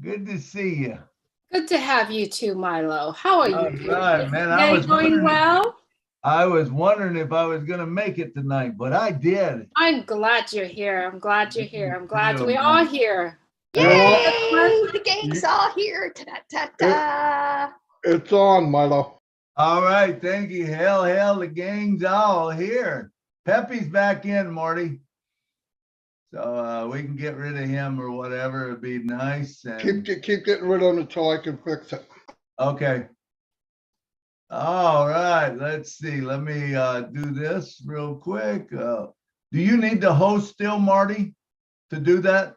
Good to see you. Good to have you too, Milo. How are you? All right, Is man. the day going well? I was wondering if I was gonna make it tonight, but I did. I'm glad you're here. I'm glad you're here. I'm glad You, we're all here. Yay! The gang's all here. Ta-ta-ta-ta. It's on, Milo. All right, thank you. Hell, the gang's all here. Pepe's back in, Marty. So we can get rid of him or whatever. It'd be nice. And... Keep getting rid of him until I can fix it. Okay. All right, let's see. Let me do this real quick. Do you need the host still, Marty, to do that?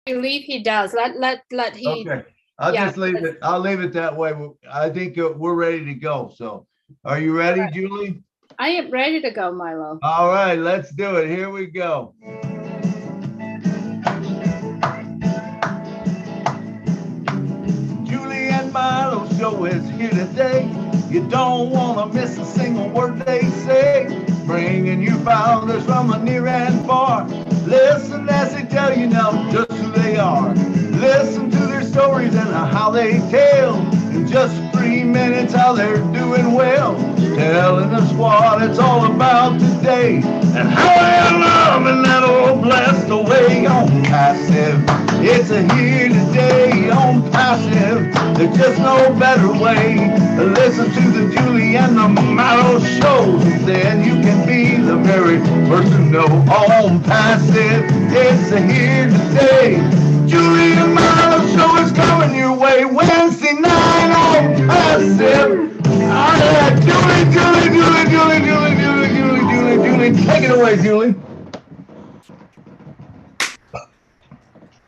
I believe he does. Let he. Okay, I'll just leave it. I'll leave it that way. I think we're ready to go. So, are you ready, right. Julie? I am ready to go, Milo. All right, let's do it. Here we go. Julie and Milo show is here today. You don't want to miss a single word they say. Bringing you founders from the near and far. Listen as they tell you now just who they are. Listen to their stories and how they tell. In just 3 minutes how they're doing well. Telling us what it's all about today. And how they're loving that old blast away on passive. It's a here today on passive. There's just no better way to listen to the Julie and the Milo shows. Then you can be the very first to know on passive. It's a here today. Julie and Milo show is coming your way Wednesday night on passive. Julie. Take it away, Julie.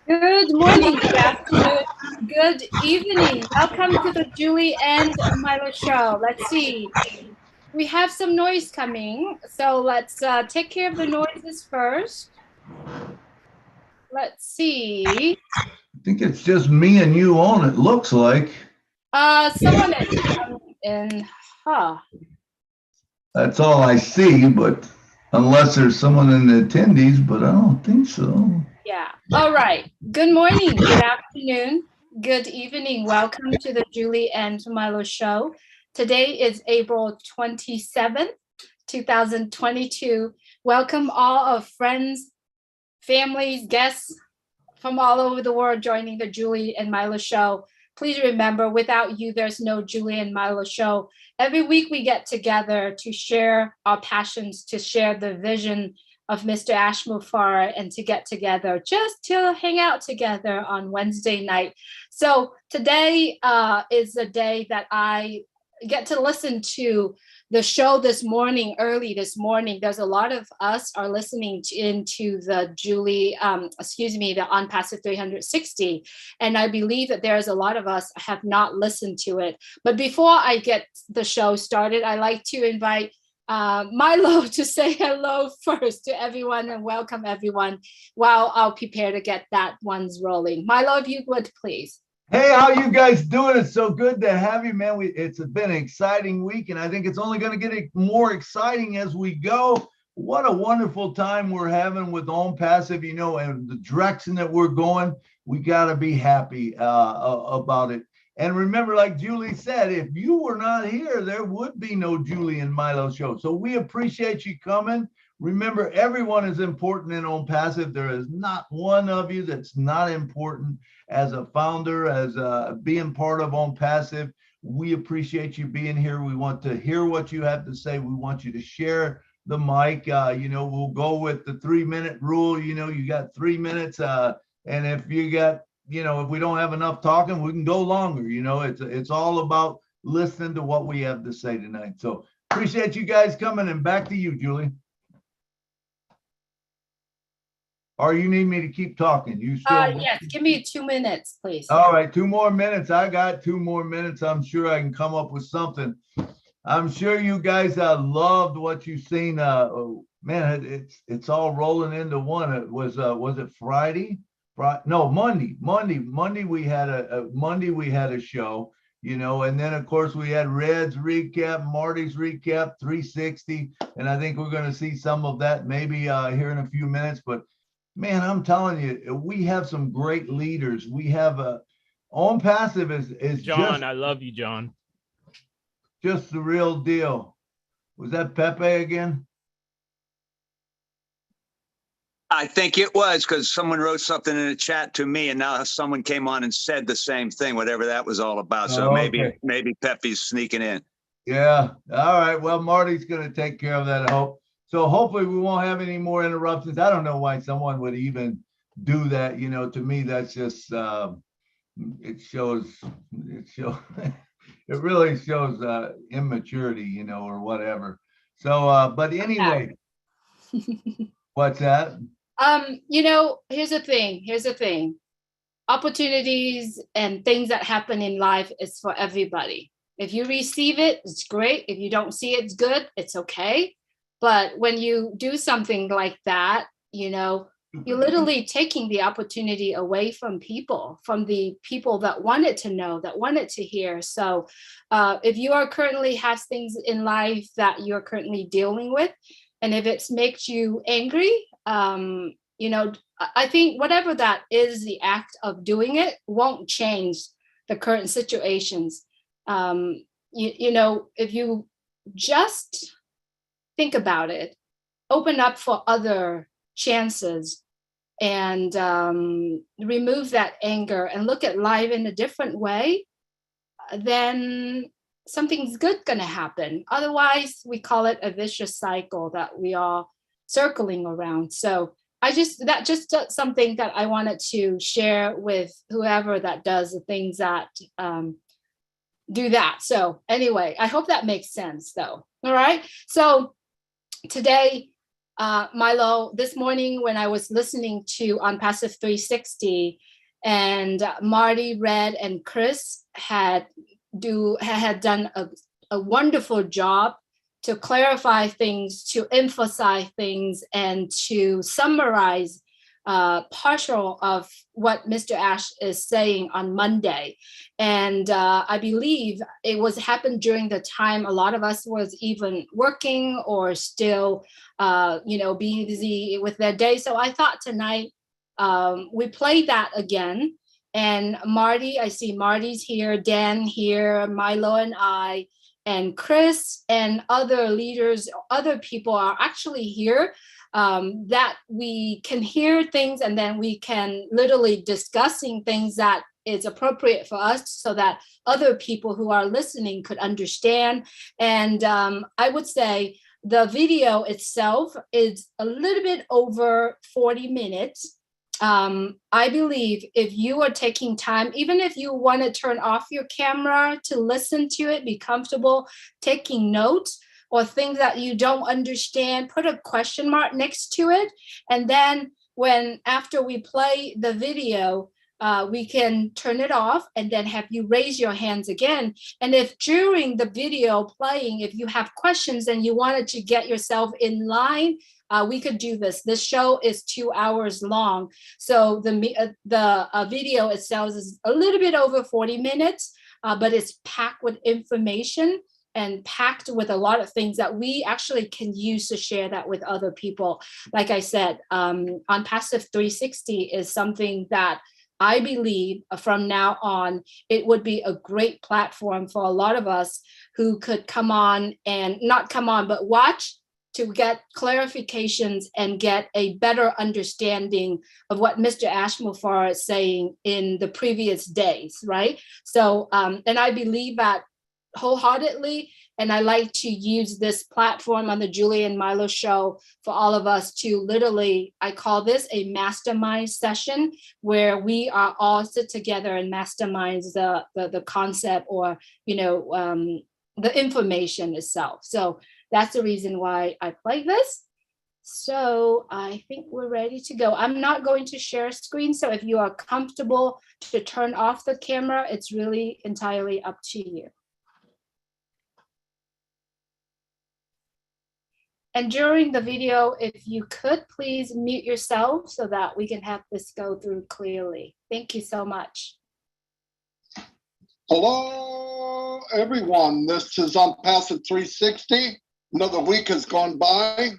Good morning, good afternoon, good evening. Welcome to the Julie and Milo show. Let's see. We have some noise coming, so let's take care of the noises first. Let's see. I think it's just me and you on it, looks like. Someone is in, That's all I see, but unless there's someone in the attendees, but I don't think so. Yeah. All right. Good morning, good afternoon, good evening. Welcome to the Julie and Milo show. Today is April 27th, 2022. Welcome all of friends, families, guests from all over the world joining the Julie and Milo show. Please remember, without you, there's no Julie and Milo show. Every week we get together to share our passions, to share the vision of Mr. Ashmufar, and to get together just to hang out together on Wednesday night. So today is the day that I get to listen to the show this morning, early this morning. There's a lot of us are listening into the Julie, the On Passive 360. And I believe that there's a lot of us have not listened to it. But before I get the show started, I like to invite Milo to say hello first to everyone and welcome everyone while I'll prepare to get that ones rolling. Milo, if you would, please. Hey, how you guys doing? It's so good to have you, man. It's been an exciting week, and I think it's only going to get more exciting as we go. What a wonderful time we're having with On Passive, and the direction that we're going. We got to be happy about it. And remember, like Julie said, if you were not here, there would be no Julie and Milo show. So we appreciate you coming. Remember, everyone is important in On Passive. There is not one of you that's not important as a founder, as being part of On Passive. We appreciate you being here. We want to hear what you have to say. We want you to share the mic. We'll go with the 3-minute rule. You got 3 minutes. And if you got, if we don't have enough talking, we can go longer. It's all about listening to what we have to say tonight. So appreciate you guys coming, and back to you, Julie. Or you need me to keep talking? You still? Yes, give me 2 minutes, please. All right, 2 more minutes. I got 2 more minutes. I'm sure I can come up with something. I'm sure you guys loved what you've seen. Man, it's all rolling into one. It was it Friday? No, Monday. Monday we had a show. And then of course we had Red's recap, Marty's recap, 360, and I think we're going to see some of that maybe here in a few minutes. But Man, I'm telling you, we have some great leaders. We have On Passive is John, I love you, John. just the real deal. Was that Pepe again? I think it was, because someone wrote something in the chat to me, and now someone came on and said the same thing, whatever that was all about. So Oh, okay. maybe Pepe's sneaking in. Yeah. All right. Well, Marty's going to take care of that, I hope. So hopefully we won't have any more interruptions. I don't know why someone would even do that. You know, to me, that's just, it shows, it really shows immaturity, you know, or whatever. So, but anyway, what's that? You know, here's the thing. Opportunities and things that happen in life is for everybody. If you receive it, it's great. If you don't see it, it's good. It's okay. But when you do something like that, you know, you're literally taking the opportunity away from the people that wanted to know, that wanted to hear. So if you are currently have things in life that you're currently dealing with, and if it makes you angry, you know, I think whatever that is, the act of doing it won't change the current situations. You know, if you just think about it, open up for other chances, and remove that anger and look at life in a different way, then something's good gonna happen. Otherwise, we call it a vicious cycle that we are circling around. So that's just something that I wanted to share with whoever that does the things that do that. So anyway, I hope that makes sense though. All right. So today, Milo, this morning when I was listening to On Passive 360, and Marty, Red, and Chris had done a wonderful job to clarify things, to emphasize things, and to summarize partial of what Mr. Ash is saying on Monday. And I believe it happened during the time a lot of us was even working or still, you know, being busy with their day. So I thought tonight we play that again. And Marty, I see Marty's here, Dan here, Milo and I, and Chris and other leaders, other people are actually here, that we can hear things, and then we can literally discussing things that is appropriate for us so that other people who are listening could understand. And I would say the video itself is a little bit over 40 minutes. I believe if you are taking time, even if you want to turn off your camera to listen to it, be comfortable taking notes, or things that you don't understand, put a question mark next to it. And then after we play the video, we can turn it off and then have you raise your hands again. And if during the video playing, if you have questions and you wanted to get yourself in line, we could do this. This show is 2 hours long. So the video itself is a little bit over 40 minutes, but it's packed with information and packed with a lot of things that we actually can use to share that with other people. Like I said, On Passive 360 is something that I believe from now on, it would be a great platform for a lot of us who could come on and not come on, but watch to get clarifications and get a better understanding of what Mr. Ashmufar is saying in the previous days, right? So, and I believe that wholeheartedly, and I like to use this platform on the Julie and Milo show for all of us to literally, I call this a mastermind session, where we are all sit together and mastermind the concept, or, you know, the information itself. So that's the reason why I play this. So I think we're ready to go. I'm not going to share a screen, so if you are comfortable to turn off the camera, it's really entirely up to you. And during the video, if you could please mute yourself so that we can have this go through clearly. Thank you so much. Hello, everyone. This is On Passive 360. Another week has gone by.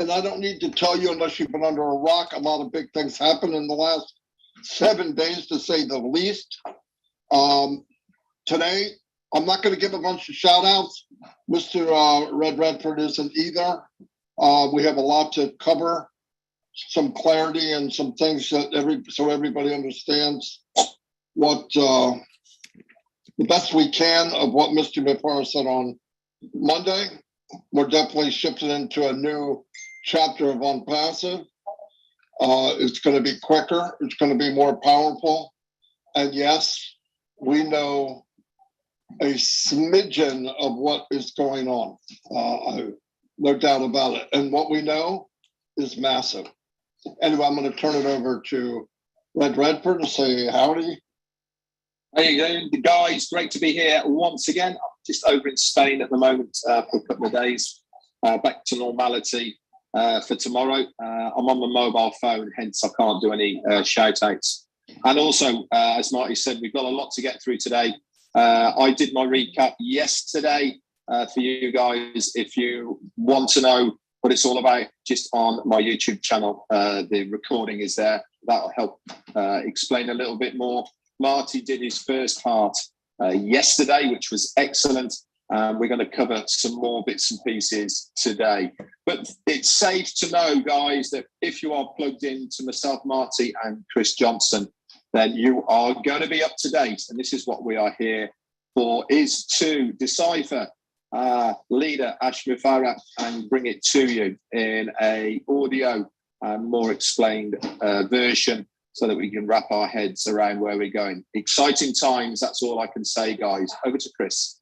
and I don't need to tell you unless you've been under a rock, a lot of big things happened in the last 7 days, to say the least. Today, I'm not going to give a bunch of shout outs. Mr. Red Redford isn't either. We have a lot to cover, some clarity and some things that so everybody understands what the best we can of what Mr. Muzaffar said on Monday. We're definitely shifting into a new chapter of Unpassive. It's going to be quicker. It's going to be more powerful. And yes, we know a smidgen of what is going on. No doubt about it. And what we know is massive. Anyway, I'm going to turn it over to Red Redford to say howdy. Hey guys, great to be here once again. I'm just over in Spain at the moment for a couple of days, back to normality for tomorrow. I'm on the mobile phone, hence I can't do any shout outs. And also, as Marty said, we've got a lot to get through today. I did my recap yesterday for you guys. If you want to know what it's all about, just on my YouTube channel, the recording is there. That'll help explain a little bit more. Marty did his first part yesterday, which was excellent. We're going to cover some more bits and pieces today. But it's safe to know, guys, that if you are plugged into myself, Marty, and Chris Johnson, then you are going to be up to date. And this is what we are here for, is to decipher leader Ash Muzaffar and bring it to you in a audio and more explained version, so that we can wrap our heads around where we're going. Exciting times, that's all I can say, guys. Over to Chris.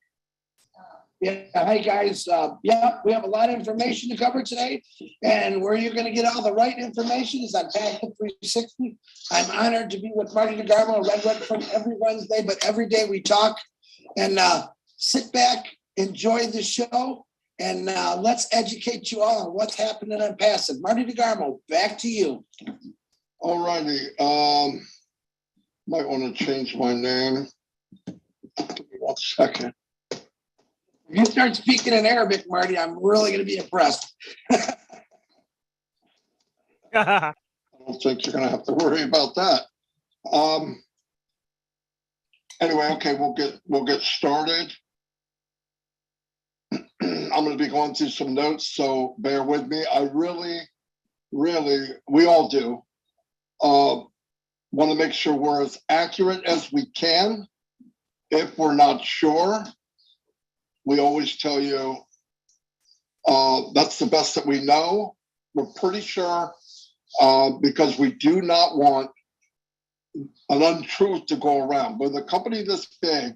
Yeah, hey guys. Yeah, we have a lot of information to cover today, and where you're going to get all the right information is on Packet 360. I'm honored to be with Marty DeGarmo, Red Redford, every Wednesday, but every day we talk. And sit back, enjoy the show, and let's educate you all on what's happening on Passive. Marty DeGarmo, back to you. All righty. Might want to change my name. Give me 1 second. If you start speaking in Arabic, Marty, I'm really going to be impressed. I don't think you're going to have to worry about that. Anyway, okay, we'll get started. I'm going to be going through some notes, so bear with me. I really, we all do. Want to make sure we're as accurate as we can. If we're not sure, we always tell you that's the best that we know. We're pretty sure because we do not want an untruth to go around. With a company this big,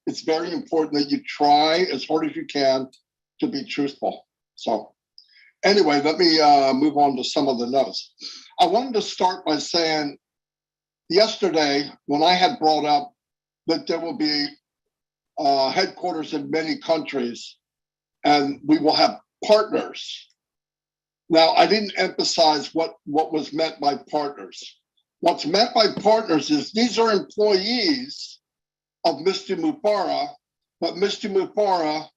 it's very important that you try as hard as you can to be truthful. So anyway, let me move on to some of the notes. I wanted to start by saying yesterday, when I had brought up that there will be headquarters in many countries and we will have partners. Now, I didn't emphasize what was meant by partners. What's meant by partners is these are employees of Mr. Muzaffar, but Mr. Muzaffar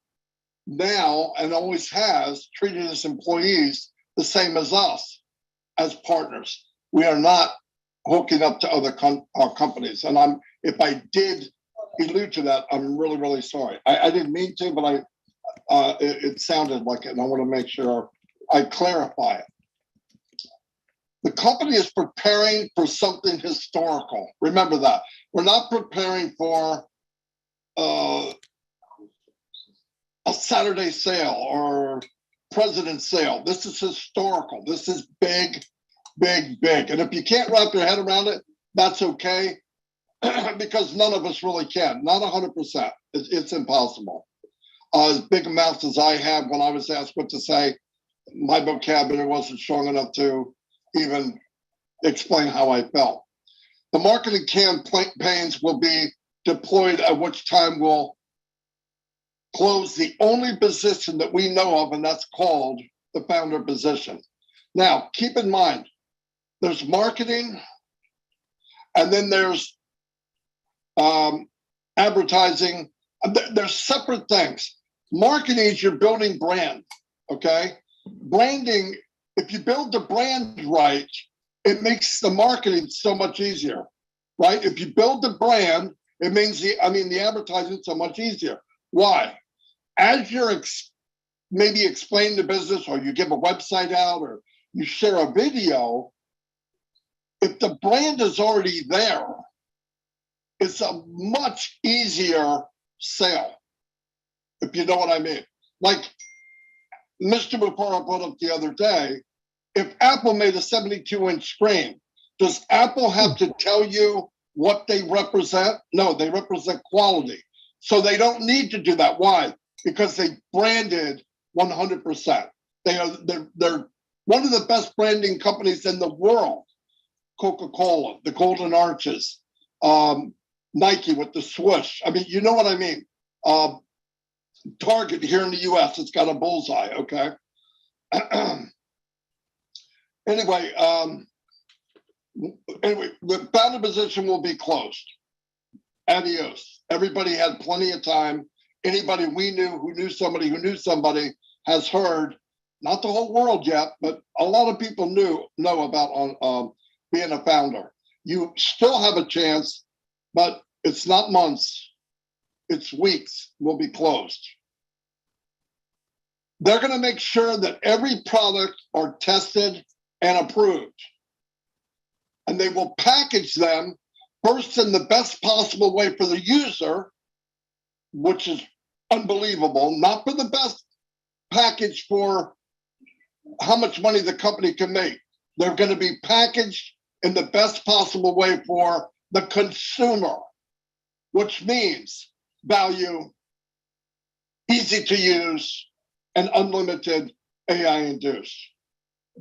now and always has treated his employees the same as us, as partners. We are not hooking up to other companies. And if I did allude to that, I'm really, really sorry. I didn't mean to, but it sounded like it, and I want to make sure I clarify it. The company is preparing for something historical. Remember that. We're not preparing for a Saturday sale or President's sale. This is historical. This is big, big, big. And if you can't wrap your head around it, that's okay, because none of us really can. Not 100%. It's impossible. As big a mouth as I have, when I was asked what to say, my vocabulary wasn't strong enough to even explain how I felt. The marketing campaigns will be deployed, at which time we'll close the only position that we know of, and that's called the founder position. Now, keep in mind, there's marketing, and then there's advertising. There's separate things. Marketing is you're building brand, okay? Branding If you build the brand right, it makes the marketing so much easier, right? If you build the brand, it means the advertising so much easier. Why? As you're maybe explain the business, or you give a website out, or you share a video, if the brand is already there, it's a much easier sale, if you know what I mean. Like Mr. Muzaffar put up the other day, if Apple made a 72-inch screen, does Apple have to tell you what they represent? No, they represent quality. So they don't need to do that. Why? Because they branded 100%. They're one of the best branding companies in the world. Coca-Cola, the Golden Arches, Nike with the swoosh. I mean, you know what I mean. Target here in the US, it's got a bullseye, okay? Anyway, the battle position will be closed. Adios. Everybody had plenty of time. Anybody we knew who knew somebody has heard, not the whole world yet, but a lot of people know about being a founder. You still have a chance, but it's not months, it's weeks will be closed. They're going to make sure that every product are tested and approved. And they will package them first in the best possible way for the user, which is unbelievable, not for the best package for how much money the company can make. They're going to be packaged in the best possible way for the consumer, which means value, easy to use, and unlimited AI induced.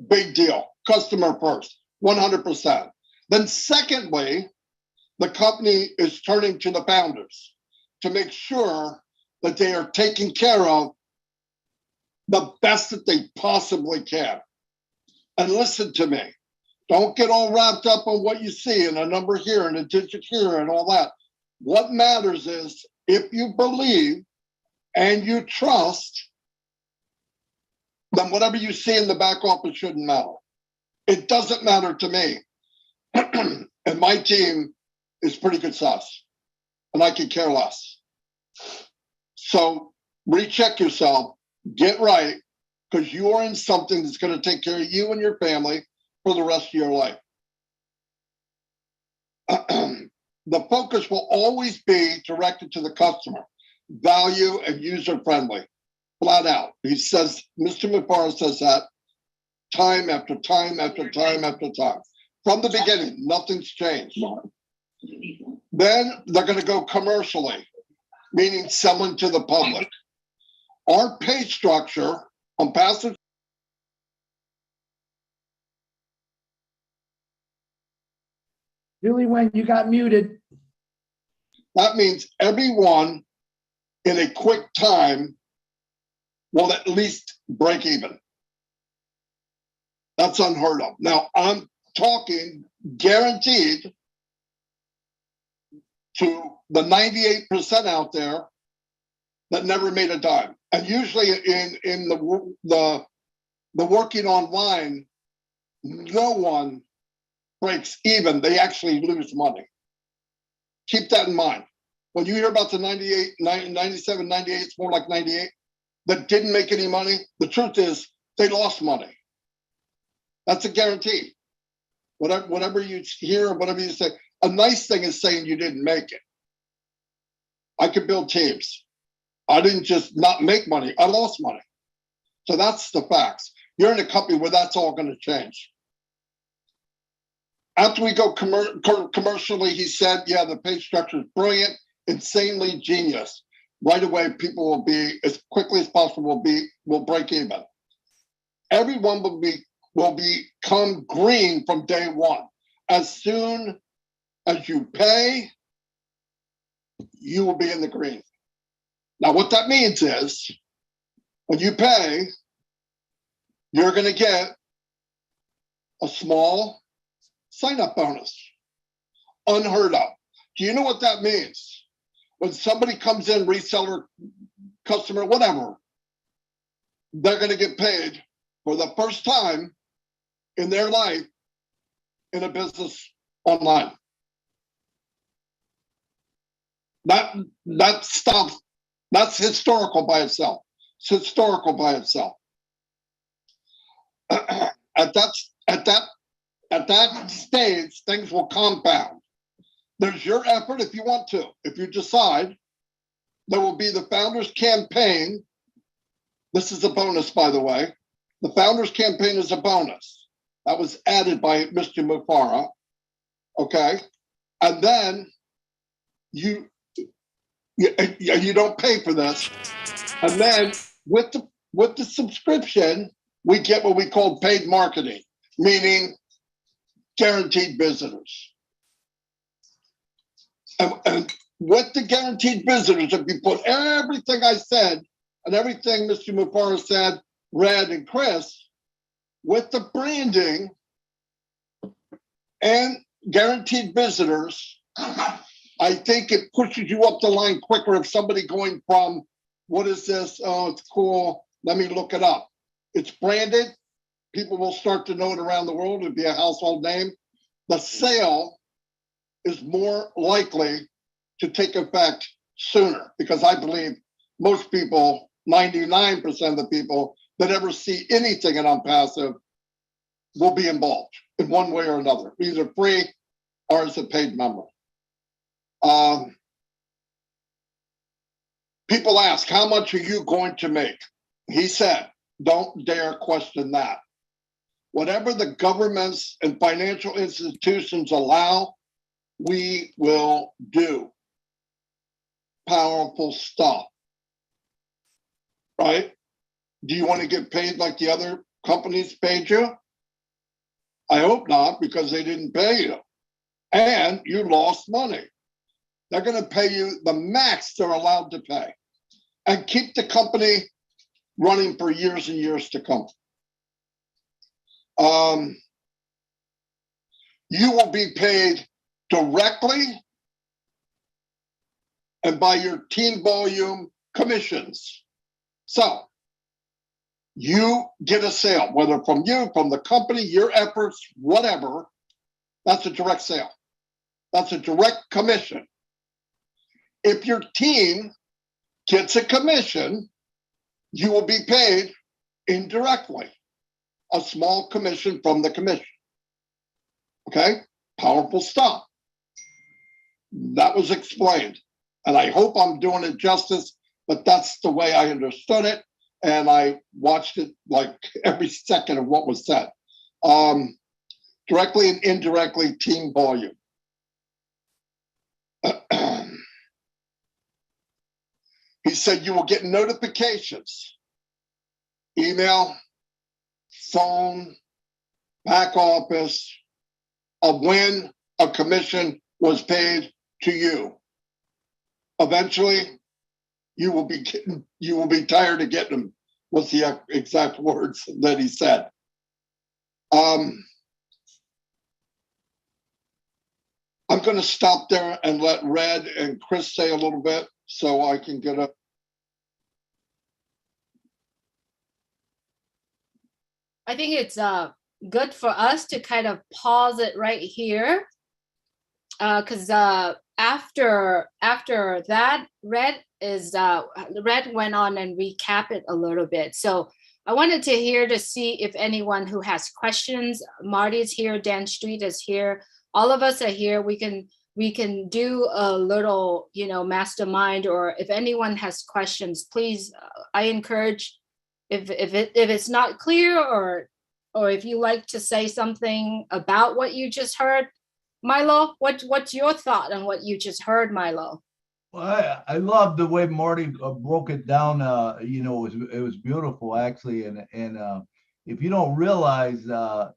Big deal. Customer first, 100%. Then secondly, the company is turning to the founders to make sure that they are taking care of the best that they possibly can. And listen to me. Don't get all wrapped up on what you see and a number here and a digit here and all that. What matters is if you believe and you trust, then whatever you see in the back office shouldn't matter. It doesn't matter to me. And my team is pretty good sauce, and I could care less. So recheck yourself, get right, because you are in something that's going to take care of you and your family for the rest of your life. The focus will always be directed to the customer, value and user-friendly, flat out. He says, Mr. Muzaffar says that time after time after time after time. From the beginning, nothing's changed. Then they're going to go commercially, meaning selling to the public. Our pay structure on passive. Julie, when you got muted. That means everyone in a quick time will at least break even. That's unheard of. Now, I'm talking guaranteed to the 98% out there that never made a dime. And usually in the working online, no one breaks even. They actually lose money. Keep that in mind. When you hear about the 98, 97, 98, it's more like 98, that didn't make any money, the truth is they lost money. That's a guarantee. Whatever you hear, whatever you say, a nice thing is saying you didn't make it. I could build teams. I didn't just not make money, I lost money. So that's the facts. You're in a company where that's all going to change. After we go commercially, he said, yeah, the pay structure is brilliant, insanely genius. Right away, people will be, as quickly as possible, will break even. Everyone will become green from day one. As soon as you pay, you will be in the green. Now, what that means is, when you pay, you're going to get a small sign-up bonus. Unheard of. Do you know what that means? When somebody comes in, reseller, customer, whatever, they're going to get paid for the first time in their life in a business online. That stuff, that's historical by itself. It's historical by itself. At that stage, things will compound. There's your effort if you want to. If you decide, there will be the Founders Campaign. This is a bonus, by the way. The Founders Campaign is a bonus. That was added by Mr. Muzaffar. Okay. And then you don't pay for this. And then with the subscription, we get what we call paid marketing, meaning guaranteed visitors. And with the guaranteed visitors, if you put everything I said and everything Mr. Muzaffar said, Red and Chris, with the branding and guaranteed visitors, I think it pushes you up the line quicker if somebody going from, what is this? Oh, it's cool. Let me look it up. It's branded. People will start to know it around the world. It'll be a household name. The sale is more likely to take effect sooner because I believe most people, 99% of the people that ever see anything in Unpassive will be involved in one way or another, either free or as a paid member. People ask, how much are you going to make? He said, don't dare question that. Whatever the governments and financial institutions allow, we will do. Powerful stuff, right? Do you want to get paid like the other companies paid you? I hope not, because they didn't pay you. And you lost money. They're going to pay you the max they're allowed to pay and keep the company running for years and years to come. You will be paid directly and by your team volume commissions. So you get a sale, whether from you, from the company, your efforts, whatever, that's a direct sale. That's a direct commission. If your team gets a commission, you will be paid indirectly, a small commission from the commission. Okay, powerful stuff. That was explained. And I hope I'm doing it justice, but that's the way I understood it. And I watched it like every second of what was said. Directly and indirectly, team volume. He said you will get notifications, email, phone, back office, of when a commission was paid to you. Eventually, you will be tired of getting them, was the exact words that he said. I'm going to stop there and let Red and Chris say a little bit so I can get a. I think it's good for us to kind of pause it right here, because after that, Red went on and recap it a little bit. So I wanted to hear to see if anyone who has questions. Marty is here, Dan Street is here, all of us are here. We can do a little, mastermind, or if anyone has questions, please, I encourage, if it's not clear, or if you like to say something about what you just heard. Milo, what's your thought on what you just heard, Milo? Well, I love the way Marty broke it down. It was beautiful, actually. And if you don't realize what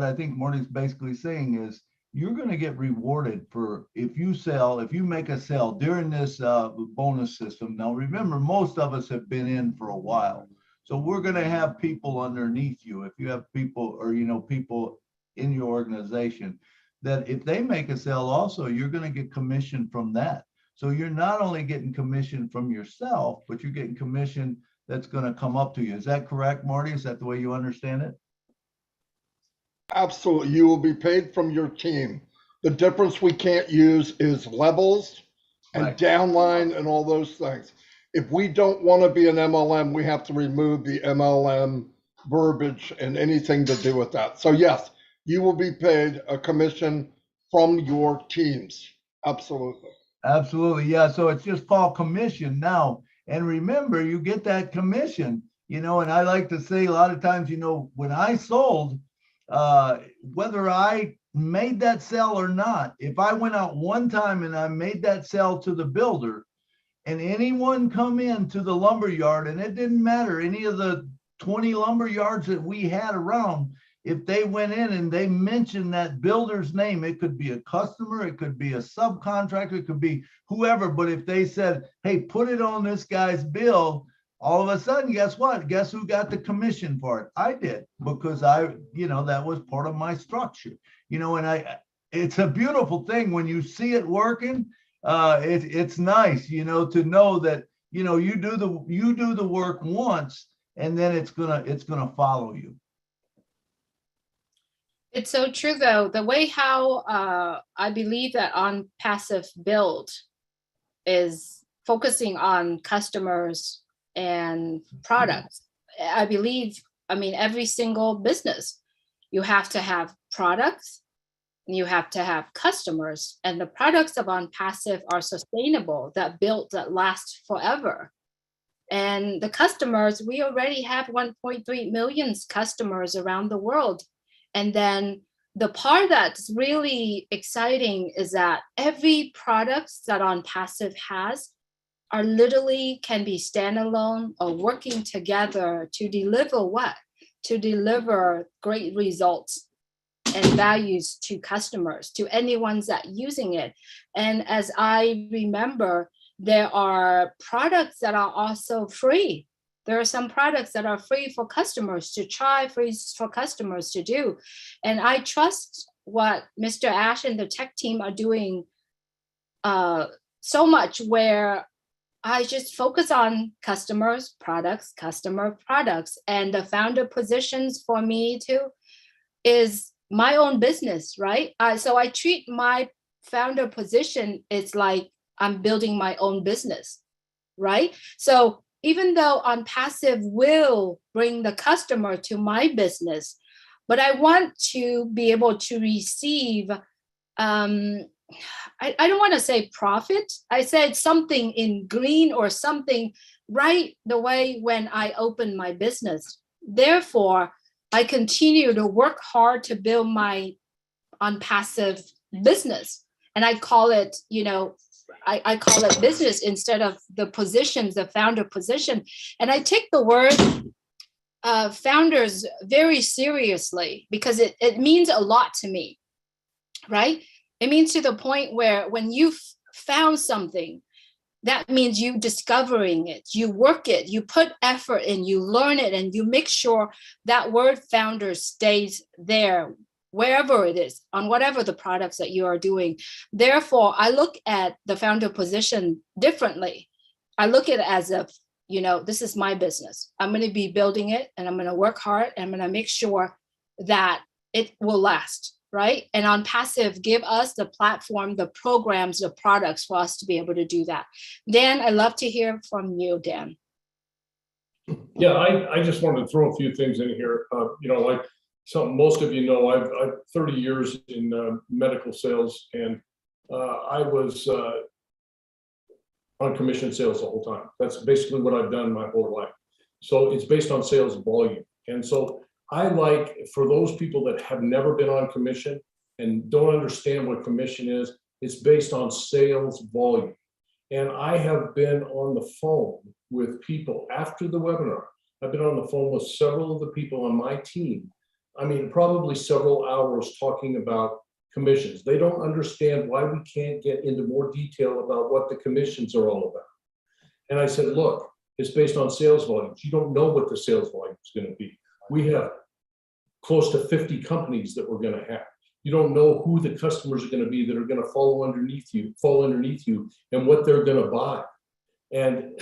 I think Marty's basically saying is, you're going to get rewarded for if you make a sale during this bonus system. Now, remember, most of us have been in for a while. So we're going to have people underneath you. If you have people or, people in your organization, that if they make a sale also, you're going to get commission from that. So you're not only getting commission from yourself, but you're getting commission that's going to come up to you. Is that correct, Marty? Is that the way you understand it? Absolutely. You will be paid from your team. The difference we can't use is levels and Right. downline and all those things. If we don't want to be an MLM, we have to remove the MLM verbiage and anything to do with that. So yes, you will be paid a commission from your teams. Absolutely. Absolutely. Yeah. So it's just called commission now. And remember, you get that commission, and I like to say a lot of times, when I sold, whether I made that sale or not, if I went out one time and I made that sale to the builder and anyone come into the lumber yard, and it didn't matter, any of the 20 lumber yards that we had around, if they went in and they mentioned that builder's name, it could be a customer, it could be a subcontractor, it could be whoever. But if they said, hey, put it on this guy's bill, all of a sudden, guess what? Guess who got the commission for it? I did, because that was part of my structure, and it's a beautiful thing when you see it working. It's nice, to know that, you do the work once, and then it's gonna follow you. It's so true, though. The way how I believe that on passive build is focusing on customers and products. I believe, every single business, you have to have products and you have to have customers, and the products of on passive are sustainable, that last forever. And the customers, we already have 1.3 million customers around the world. And then the part that's really exciting is that every product that on passive has are literally can be standalone or working together to deliver what? To deliver great results and values to customers, to anyone's that using it. And as I remember, there are products that are also free. There are some products that are free for customers to try, free for customers to do. And I trust what Mr. Ash and the tech team are doing so much, where I just focus on customers, products, customer products. And the founder positions for me too is my own business, right? So I treat my founder position, it's like I'm building my own business, right? So even though on passive will bring the customer to my business, but I want to be able to receive, I don't want to say profit. I said something in green or something right the way when I open my business. Therefore, I continue to work hard to build my on passive business. And I call it, I call it business instead of the positions, the founder position. And I take the word founders very seriously, because it means a lot to me, right? It means to the point where when you found something, that means you discovering it, you work it, you put effort in, you learn it, and you make sure that word founder stays there, wherever it is, on whatever the products that you are doing. Therefore, I look at the founder position differently. I look at it as if, this is my business. I'm going to be building it, and I'm going to work hard, and I'm going to make sure that it will last, right? And on passive, give us the platform, the programs, the products for us to be able to do that. Dan, I'd love to hear from you, Dan. Yeah, I just wanted to throw a few things in here. Like something most of you know, I've 30 years in medical sales, and I was on commission sales the whole time. That's basically what I've done my whole life. So it's based on sales volume. And so I like, for those people that have never been on commission and don't understand what commission is, it's based on sales volume. And I have been on the phone with people after the webinar. I've been on the phone with several of the people on my team. Probably several hours talking about commissions. They don't understand why we can't get into more detail about what the commissions are all about. And I said, look, it's based on sales volumes. You don't know what the sales volume is going to be. We have close to 50 companies that we're going to have. You don't know who the customers are going to be that are going to fall underneath you, and what they're going to buy. And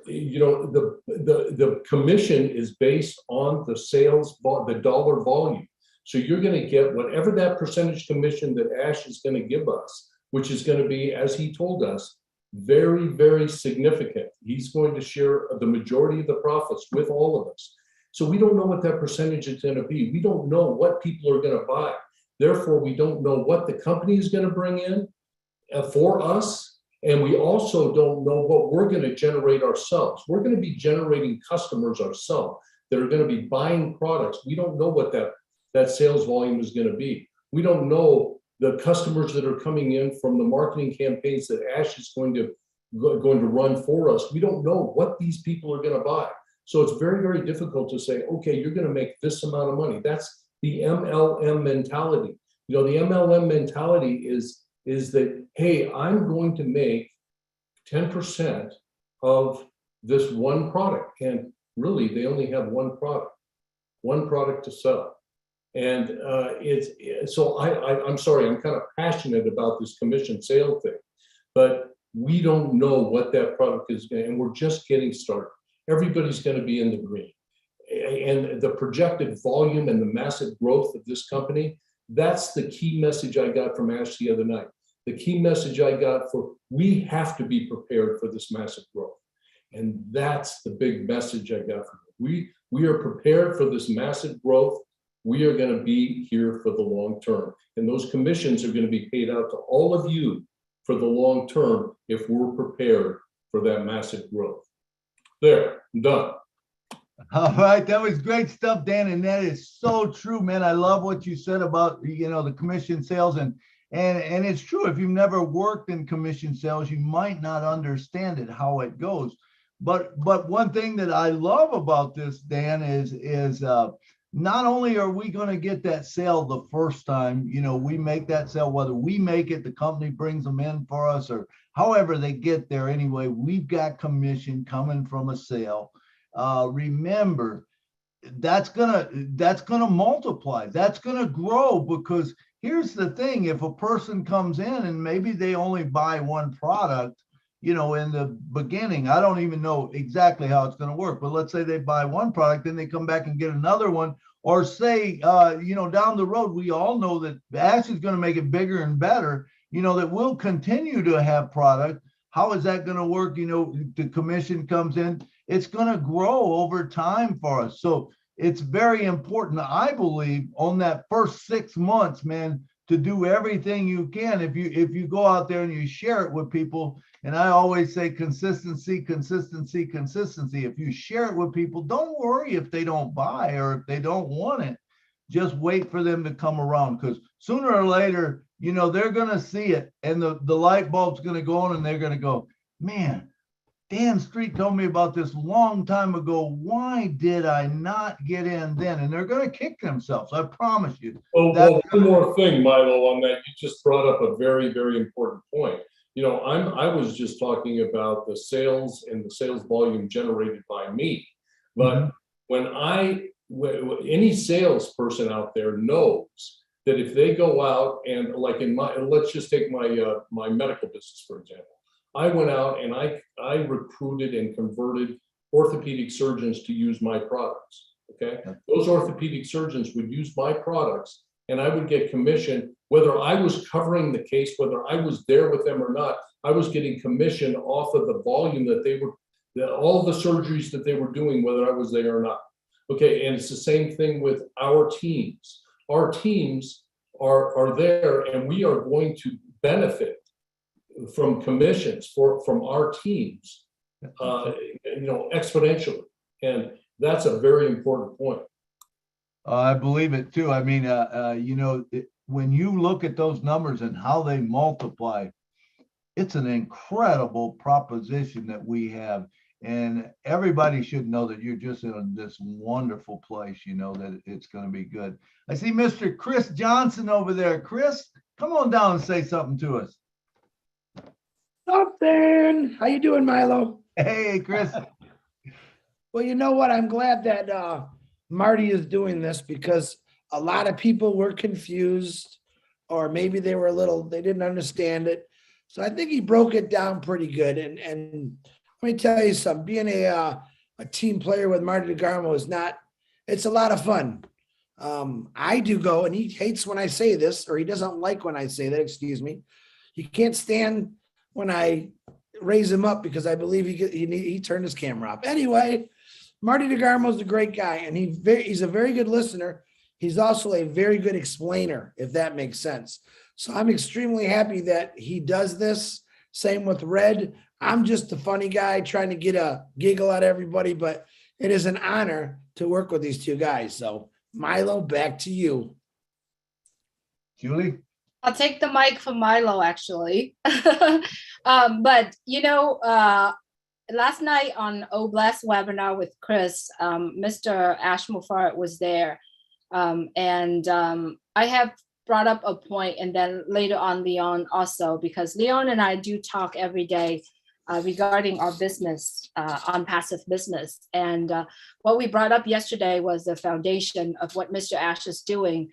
the commission is based on the sales, the dollar volume. So you're going to get whatever that percentage commission that Ash is going to give us, which is going to be, as he told us, very, very significant. He's going to share the majority of the profits with all of us. So we don't know what that percentage is going to be. We don't know what people are going to buy. Therefore, we don't know what the company is going to bring in for us. And we also don't know what we're going to generate ourselves. We're going to be generating customers ourselves that are going to be buying products. We don't know what that sales volume is going to be. We don't know the customers that are coming in from the marketing campaigns that Ash is going to run for us. We don't know what these people are going to buy. So it's very, very difficult to say, okay, you're going to make this amount of money. That's the MLM mentality. You know, the MLM mentality is that, hey, I'm going to make 10% of this one product. And really, they only have one product to sell. And I'm sorry, I'm kind of passionate about this commission sale thing, but we don't know what that product is going to, and we're just getting started. Everybody's going to be in the green. And the projected volume and the massive growth of this company, that's the key message I got from Ash the other night. The key message I got we have to be prepared for this massive growth. And that's the big message I got from him. We are prepared for this massive growth. We are going to be here for the long term. And those commissions are going to be paid out to all of you for the long term if we're prepared for that massive growth. There, I'm done. All right, that was great stuff, Dan, and that is so true, man. I love what you said about, you know, the commission sales, and it's true. If you've never worked in commission sales, you might not understand it, how it goes. But one thing that I love about this, Dan, is not only are we going to get that sale the first time, you know, we make that sale, whether we make it, the company brings them in for us, or however they get there. Anyway, we've got commission coming from a sale. Remember, that's gonna multiply. That's gonna grow, because here's the thing: if a person comes in and maybe they only buy one product, you know, in the beginning, I don't even know exactly how it's going to work, but let's say they buy one product, then they come back and get another one, or say, you know, down the road, we all know that Ash is going to make it bigger and better, you know, that we'll continue to have product. How is that going to work? You know, the commission comes in, it's going to grow over time for us. So it's very important, I believe, on that first 6 months, man, to do everything you can. If you go out there and you share it with people, and I always say consistency, consistency, consistency. If you share it with people, don't worry if they don't buy or if they don't want it. Just wait for them to come around, because sooner or later, you know, they're going to see it, and the light bulb's going to go on, and they're going to go, man, Dan Street told me about this long time ago. Why did I not get in then? And they're going to kick themselves. I promise you. Well, one more thing, Milo, on that. You just brought up a very, very important point. You know, I was just talking about the sales and the sales volume generated by me. But when any salesperson out there knows that if they go out and, like let's just take my medical business, for example. I went out and I recruited and converted orthopedic surgeons to use my products, okay? Those orthopedic surgeons would use my products, and I would get commission, whether I was covering the case, whether I was there with them or not. I was getting commission off of the volume that all the surgeries that they were doing, whether I was there or not. Okay, and it's the same thing with our teams. Our teams are there, and we are going to benefit from commissions from our teams, you know, exponentially. And that's a very important point. I believe it too. I mean, you know, when you look at those numbers and how they multiply, it's an incredible proposition that we have. And everybody should know that you're just in this wonderful place, you know, that it's going to be good. I see Mr. Chris Johnson over there. Chris, come on down and say something to us. Something. How you doing, Milo? Hey, Chris. Well, you know what? I'm glad that Marty is doing this, because a lot of people were confused, or maybe they didn't understand it. So I think he broke it down pretty good. And let me tell you something, being a team player with Marty DeGarmo it's a lot of fun. I do go, and he hates when I say this, or he doesn't like when I say that, excuse me. He can't stand when I raise him up because I believe he turned his camera off. Anyway, Marty DeGarmo's a great guy, and he's a very good listener. He's also a very good explainer, if that makes sense. So I'm extremely happy that he does this. Same with Red. I'm just a funny guy trying to get a giggle out of everybody, but it is an honor to work with these two guys. So Milo, back to you. Julie? I'll take the mic from Milo, actually. But, last night on Oblast webinar with Chris, Mr. Ashmufar was there. And I have brought up a point, and then later on Leon also, because Leon and I do talk every day regarding our business, on passive business. And what we brought up yesterday was the foundation of what Mr. Ash is doing.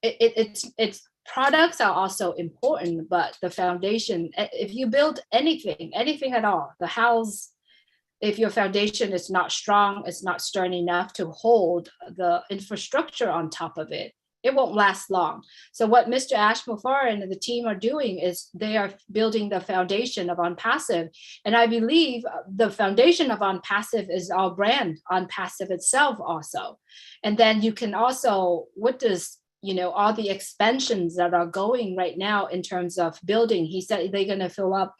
It's products are also important, but the foundation, if you build anything at all, the house, if your foundation is not strong, it's not stern enough to hold the infrastructure on top of it, it won't last long. So what Mr. Ashmufar and the team are doing is they are building the foundation of OnPassive. And I believe the foundation of OnPassive is our brand, OnPassive itself also. And then you can also, with this, all the expansions that are going right now in terms of building, he said they're going to fill up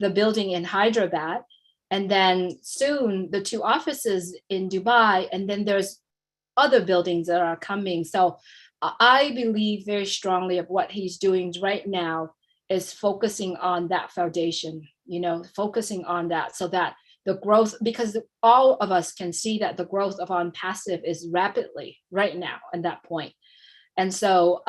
the building in Hyderabad. And then soon the 2 offices in Dubai, and then there's other buildings that are coming. So I believe very strongly of what he's doing right now is focusing on that foundation, focusing on that so that the growth, because all of us can see that the growth of OnPassive is rapidly right now at that point. And so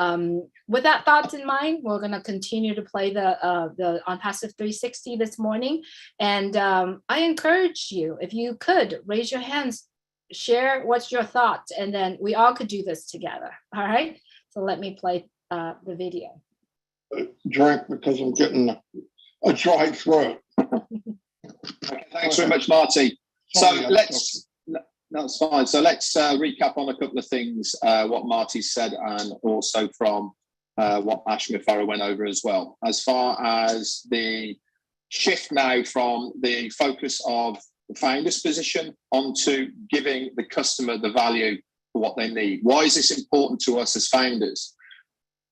with that thought in mind, we're going to continue to play the OnPassive 360 this morning. And I encourage you, if you could, raise your hands, share what's your thoughts, and then we all could do this together. All right. So let me play the video. Drink because I'm getting a dry throat. Okay, thanks very much, Marty. So that's fine. So let's recap on a couple of things, what Marty said, and also from what Ashmufar went over as well. As far as the shift now from the focus of the founder's position onto giving the customer the value for what they need. Why is this important to us as founders?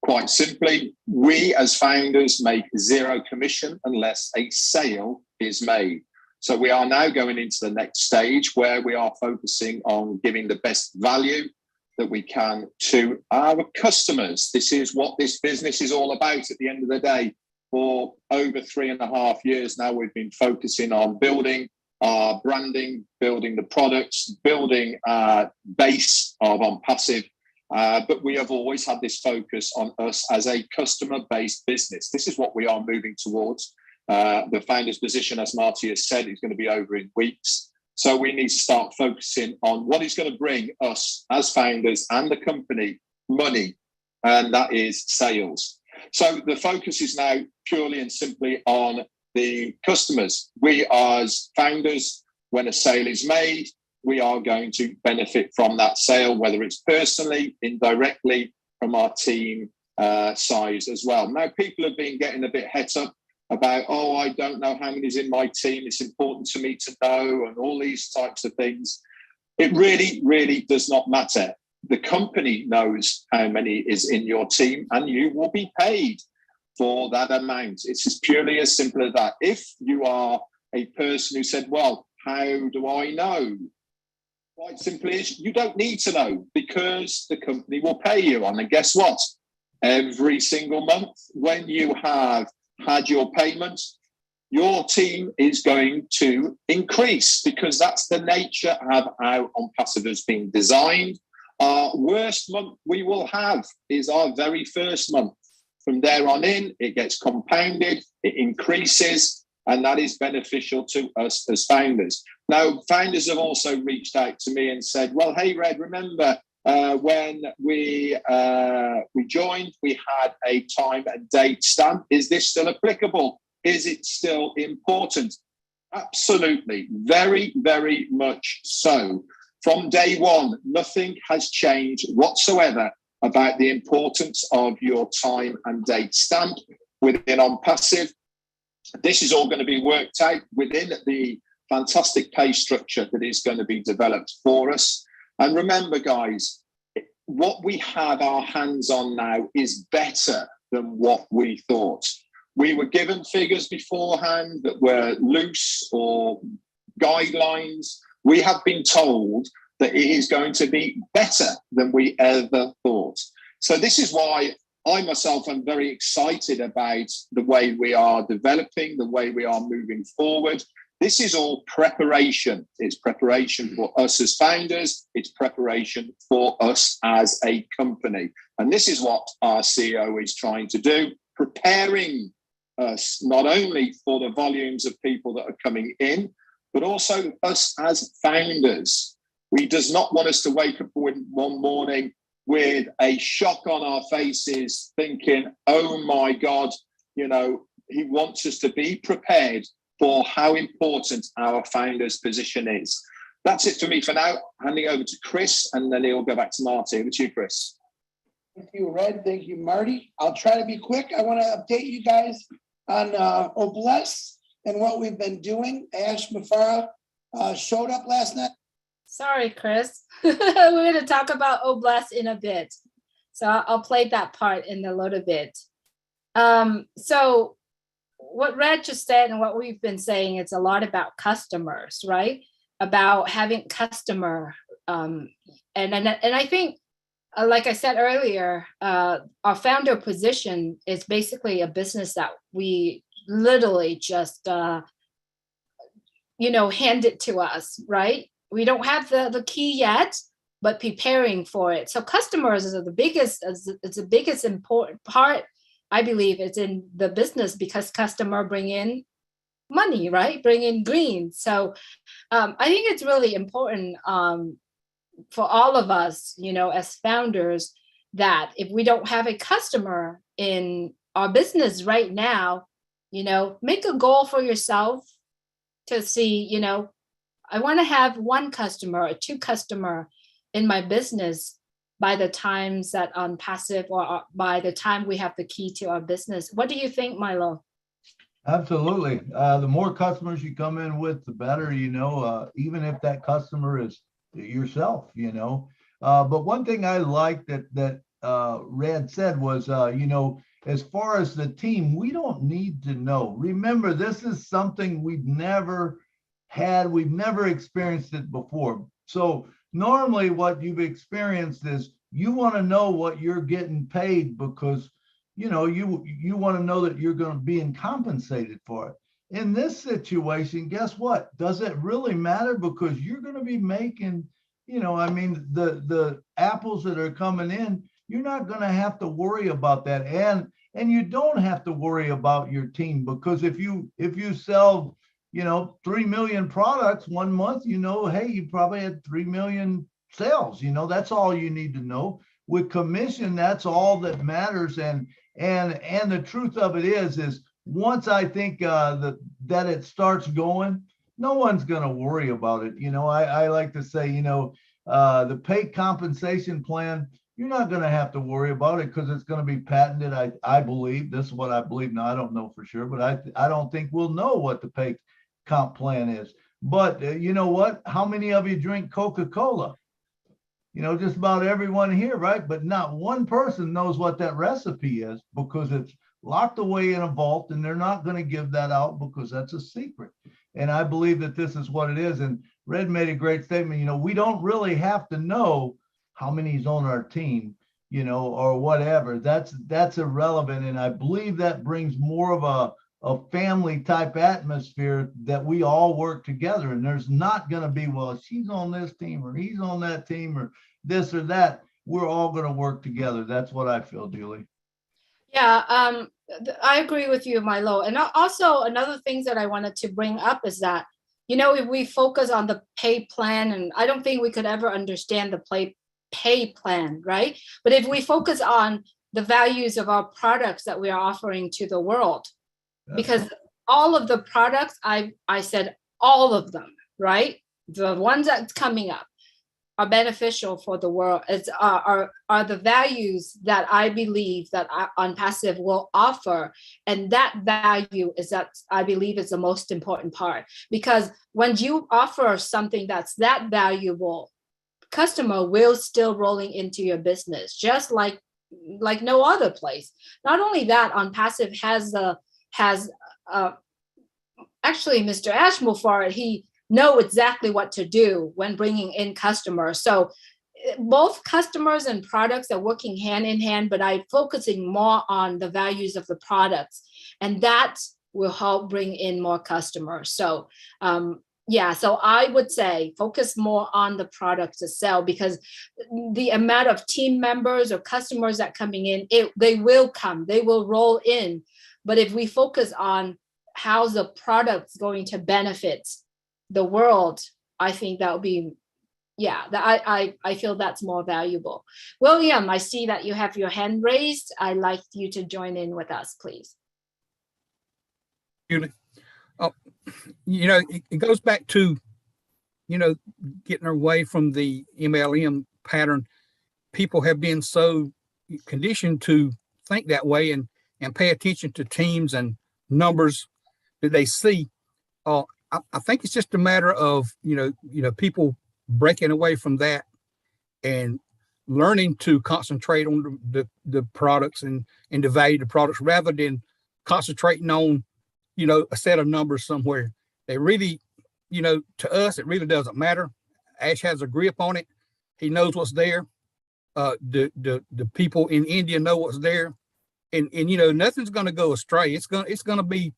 Quite simply, we as founders make 0 commission unless a sale is made. So we are now going into the next stage where we are focusing on giving the best value that we can to our customers. This is what this business is all about at the end of the day. For over 3.5 years now, we've been focusing on building our branding, building the products, building our base of OnPassive. But we have always had this focus on us as a customer-based business. This is what we are moving towards. The founder's position, as Marty has said, is going to be over in weeks. So we need to start focusing on what is going to bring us as founders and the company money, and that is sales. So the focus is now purely and simply on the customers. We as founders, when a sale is made, we are going to benefit from that sale, whether it's personally, indirectly, from our team size as well. Now, people have been getting a bit het up about, oh, I don't know how many's in my team, it's important to me to know, and all these types of things. It really, really does not matter. The company knows how many is in your team, and you will be paid for that amount. It's as purely as simple as that. If you are a person who said, well, how do I know? Quite simply is, you don't need to know, because the company will pay you. And guess what? Every single month, when you have had your payments, your team is going to increase, because that's the nature of how OnPassive has been designed. Our worst month we will have is our very first month. From there on in, it gets compounded, it increases, and that is beneficial to us as founders. Now, founders have also reached out to me and said, well, hey, Red, remember when we joined, we had a time and date stamp. Is this still applicable? Is it still important? Absolutely. Very, very much so. From day one, nothing has changed whatsoever about the importance of your time and date stamp within OnPassive. This is all going to be worked out within the fantastic pay structure that is going to be developed for us. And remember, guys, what we have our hands on now is better than what we thought. We were given figures beforehand that were loose or guidelines. We have been told that it is going to be better than we ever thought. So this is why I myself am very excited about the way we are developing, the way we are moving forward. This is all preparation. It's preparation for us as founders. It's preparation for us as a company. And this is what our CEO is trying to do, preparing us not only for the volumes of people that are coming in, but also us as founders. He does not want us to wake up one morning with a shock on our faces thinking, oh my God, you know, he wants us to be prepared for how important our founder's position is. That's it for me for now. Handing over to Chris, and then he'll go back to Marty. Over to you, Chris. Thank you, Red. Thank you, Marty. I'll try to be quick. I want to update you guys on Obless and what we've been doing. Ash Mafara showed up last night. Sorry, Chris. We're going to talk about Oblast in a bit. So I'll play that part in a little bit. So what Red just said and what we've been saying, it's a lot about customers, right? About having customer. And I think, like I said earlier, our founder position is basically a business that we literally just, handed to us, right? We don't have the key yet, but preparing for it. So customers is the biggest important part, I believe, it's in the business because customer bring in money, right? Bring in green. So I think it's really important for all of us, as founders, that if we don't have a customer in our business right now, make a goal for yourself to see, I want to have one customer or two customer in my business by the times that on passive or by the time we have the key to our business. What do you think, Milo? Absolutely. The more customers you come in with, the better, even if that customer is yourself, But one thing I like that Red said was, as far as the team, we don't need to know. Remember, this is something we've never experienced it before. So normally what you've experienced is you want to know what you're getting paid because, you want to know that you're going to be compensated for it. In this situation, guess what? Does it really matter? Because you're going to be making, the apples that are coming in, you're not going to have to worry about that. And you don't have to worry about your team because if you sell 3 million products one month, hey, you probably had 3 million sales, that's all you need to know. With commission, that's all that matters. And the truth of it is once I think that it starts going, no one's going to worry about it. I like to say, the pay compensation plan, you're not going to have to worry about it because it's going to be patented. I believe this is what I believe. Now, I don't know for sure, but I don't think we'll know what the pay comp plan is. But you know what? How many of you drink Coca-Cola? Just about everyone here, right? But not one person knows what that recipe is because it's locked away in a vault and they're not going to give that out because that's a secret. And I believe that this is what it is. And Red made a great statement. We don't really have to know how many's on our team, or whatever. That's irrelevant. And I believe that brings more of a family type atmosphere that we all work together. And there's not going to be, well, she's on this team or he's on that team or this or that. We're all going to work together. That's what I feel, Julie. Yeah, I agree with you, Milo. And also another thing that I wanted to bring up is that, if we focus on the pay plan, and I don't think we could ever understand the pay plan, right? But if we focus on the values of our products that we are offering to the world, because all of the products, I said all of them, right? The ones that's coming up, are beneficial for the world. It's are the values that I believe that on passive will offer, and that value is that I believe is the most important part, because when you offer something that's that valuable, customer will still rolling into your business just like no other place. Not only that, on passive has actually Mr. Ashmulfar, he know exactly what to do when bringing in customers. So both customers and products are working hand in hand, but I'm focusing more on the values of the products, and that will help bring in more customers. So yeah, so I would say focus more on the product to sell, because the amount of team members or customers that coming in, they will come, they will roll in. But if we focus on how the product's going to benefit the world, I think that would be, yeah, I feel that's more valuable. William, I see that you have your hand raised. I'd like you to join in with us, please. It goes back to, getting away from the MLM pattern. People have been so conditioned to think that way and pay attention to teams and numbers that they see. I think it's just a matter of, people breaking away from that and learning to concentrate on the products and the value of the products, rather than concentrating on, a set of numbers somewhere. They really, to us, it really doesn't matter. Ash has a grip on it. He knows what's there. The people in India know what's there, and nothing's going to go astray. It's going to be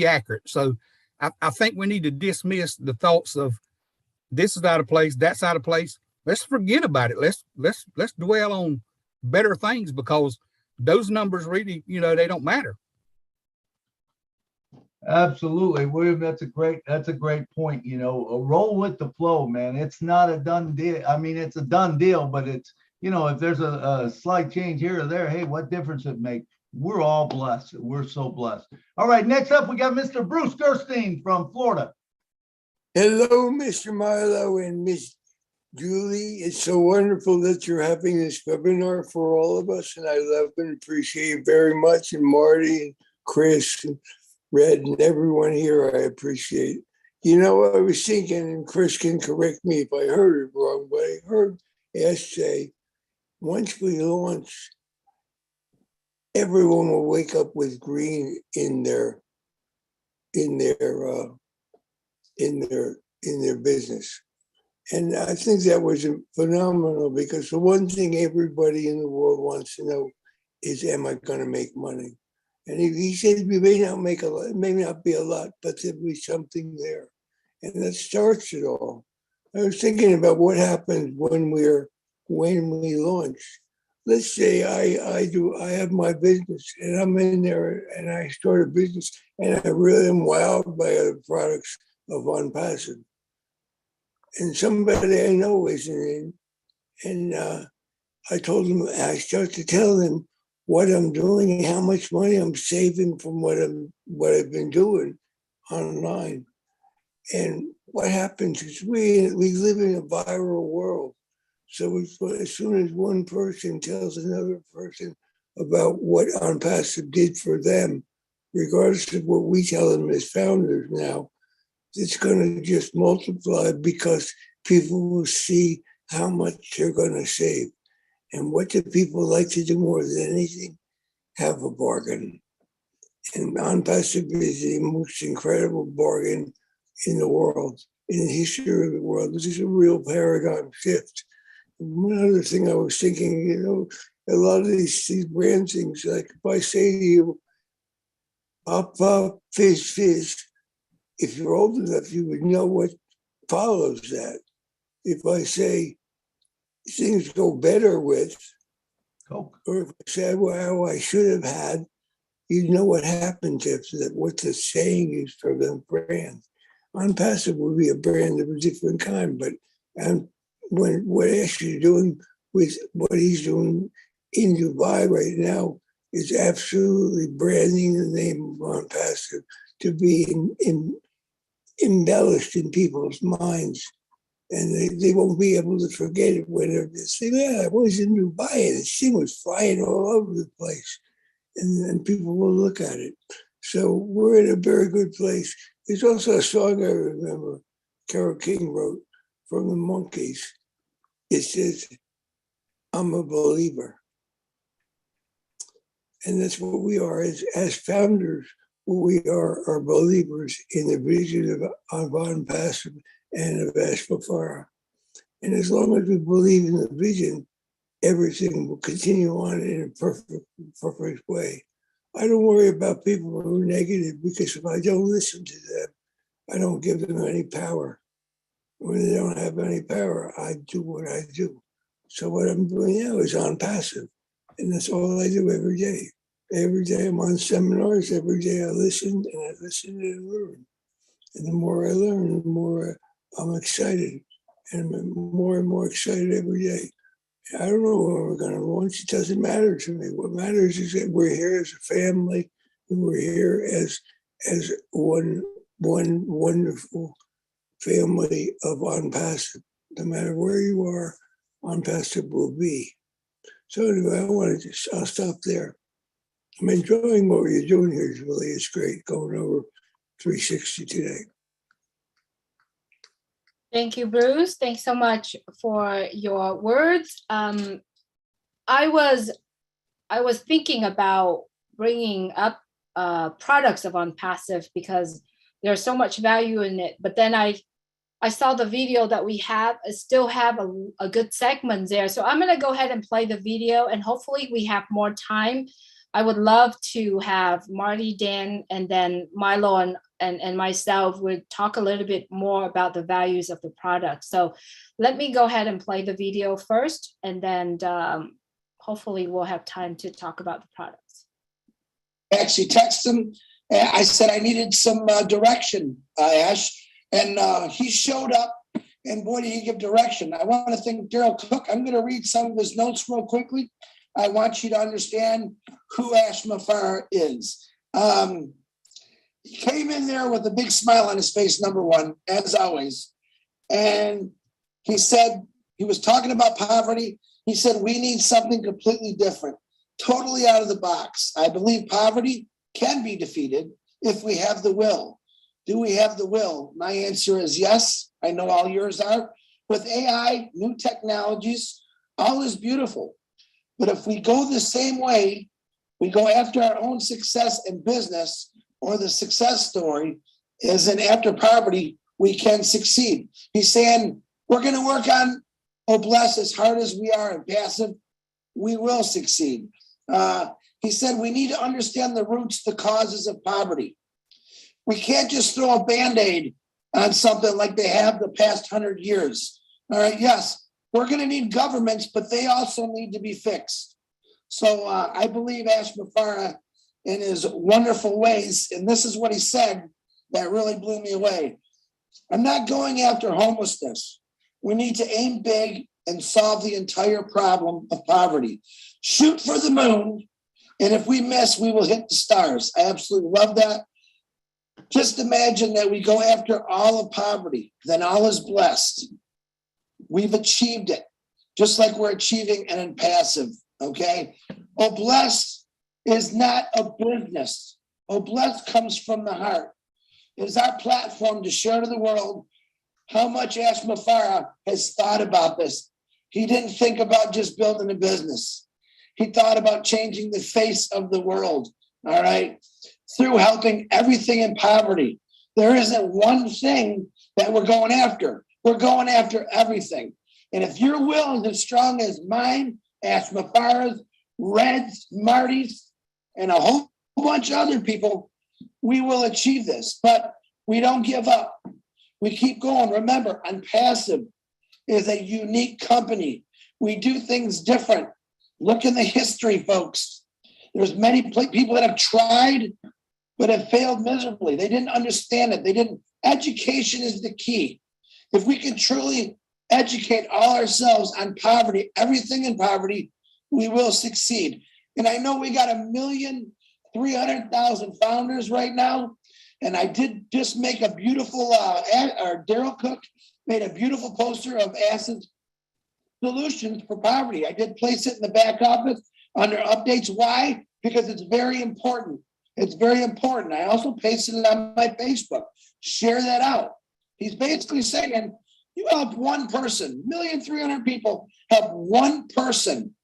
accurate. So I think we need to dismiss the thoughts of this is out of place, that's out of place. Let's forget about it. Let's dwell on better things, because those numbers really, they don't matter. Absolutely, William. That's a great point. Roll with the flow, man. It's not a done deal. I mean, it's a done deal, but it's, if there's a slight change here or there, hey, what difference it make? We're all blessed. We're so blessed. All right, next up, we got Mr. Bruce Gerstein from Florida. Hello, Mr. Milo and Miss Julie. It's so wonderful that you're having this webinar for all of us, and I love and appreciate it very much. And Marty and Chris and Red and everyone here, I appreciate it. I was thinking, and Chris can correct me if I heard it wrong, but I heard Ash say, once we launch, everyone will wake up with green in their business. And I think that was phenomenal, because the one thing everybody in the world wants to know is, am I going to make money? And he said, we may not make a lot, it may not be a lot, but there'll be something there. And that starts it all. I was thinking about what happens when we launch. Let's say I have my business and I'm in there and I start a business and I really am wowed by the products of OnPassive. And somebody I know isn't in, and I start to tell them what I'm doing and how much money I'm saving from what I've been doing online. And what happens is we live in a viral world. So as soon as one person tells another person about what OnPassive did for them, regardless of what we tell them as founders now, it's going to just multiply, because people will see how much they're going to save. And what do people like to do more than anything? Have a bargain. And OnPassive is the most incredible bargain in the world, in the history of the world. This is a real paradigm shift. One other thing I was thinking, a lot of these brand things, like if I say to you, pop, pop, fizz, fizz, if you're old enough, you would know what follows that. If I say things go better with Coke, or if I say, well, I should have had, you know what happens after that, what the saying is for the brand. OnPassive would be a brand of a different kind, but what Ash is doing with what he's doing in Dubai right now is absolutely branding the name of OnPassive to be embellished in people's minds and they won't be able to forget it whenever they say, yeah, I was in Dubai and the thing was flying all over the place. And people will look at it. So we're in a very good place. There's also a song I remember Carole King wrote from the Monkees. It says, I'm a believer. And that's what we are as founders. What we are believers in the vision of Von Passive and of Ashmafara. And as long as we believe in the vision, everything will continue on in a perfect way. I don't worry about people who are negative because if I don't listen to them, I don't give them any power. When they don't have any power, I do what I do. So what I'm doing now is on passive. And that's all I do every day. Every day I'm on seminars. Every day I listen and I listen and I learn. And the more I learn, the more I'm excited. And I'm more and more excited every day. I don't know when we're going to launch. It doesn't matter to me. What matters is that we're here as a family, and we're here as one wonderful family of On Passive. No matter where you are, On Passive will be. So anyway, I'll stop there. I'm enjoying what you're doing here, Julie. It's great going over 360 today. Thank you, Bruce. Thanks so much for your words. I was thinking about bringing up products of OnPassive because there's so much value in it. But then I saw the video that we have, still have a good segment there. So I'm going to go ahead and play the video, and hopefully we have more time. I would love to have Marty, Dan, and then Milo and myself would talk a little bit more about the values of the product. So let me go ahead and play the video first, and then hopefully we'll have time to talk about the products. I actually texted him. I said I needed some direction, Ash, and he showed up, and boy, did he give direction. I want to thank Daryl Cook. I'm going to read some of his notes real quickly. I want you to understand who Ashmafara is. He came in there with a big smile on his face, number one, as always. And he said, he was talking about poverty. He said, we need something completely different, totally out of the box. I believe poverty can be defeated if we have the will. Do we have the will? My answer is yes. I know all yours are. With AI, new technologies, all is beautiful. But if we go the same way, we go after our own success in business or the success story is in after poverty, we can succeed. He's saying, we're going to work on, bless, as hard as we are in passive, we will succeed. He said, we need to understand the roots, the causes of poverty. We can't just throw a Band-Aid on something like they have the past 100 years. All right, yes. We're going to need governments, but they also need to be fixed. So I believe Ashmafara in his wonderful ways, and this is what he said that really blew me away. I'm not going after homelessness. We need to aim big and solve the entire problem of poverty. Shoot for the moon, and if we miss, we will hit the stars. I absolutely love that. Just imagine that we go after all of poverty, then all is blessed. We've achieved it, just like we're achieving an impassive, okay? Blessed is not a business. Blessed comes from the heart. It is our platform to share to the world how much Ashmafara has thought about this. He didn't think about just building a business. He thought about changing the face of the world, all right? Through helping everything in poverty. There isn't one thing that we're going after. We're going after everything. And if your will is as strong as mine, Ashmafara's, Red's, Marty's, and a whole bunch of other people, we will achieve this. But we don't give up. We keep going. Remember, OnPassive is a unique company. We do things different. Look in the history, folks. There's many people that have tried, but have failed miserably. They didn't understand it. Education is the key. If we can truly educate all ourselves on poverty, everything in poverty, we will succeed. And I know we got 1,300,000 founders right now. And I did just make a beautiful, Daryl Cook made a beautiful poster of acid solutions for poverty. I did place it in the back office under updates. Why? Because it's very important. It's very important. I also pasted it on my Facebook. Share that out. He's basically saying, you help one person, 1,300,000 people, help one person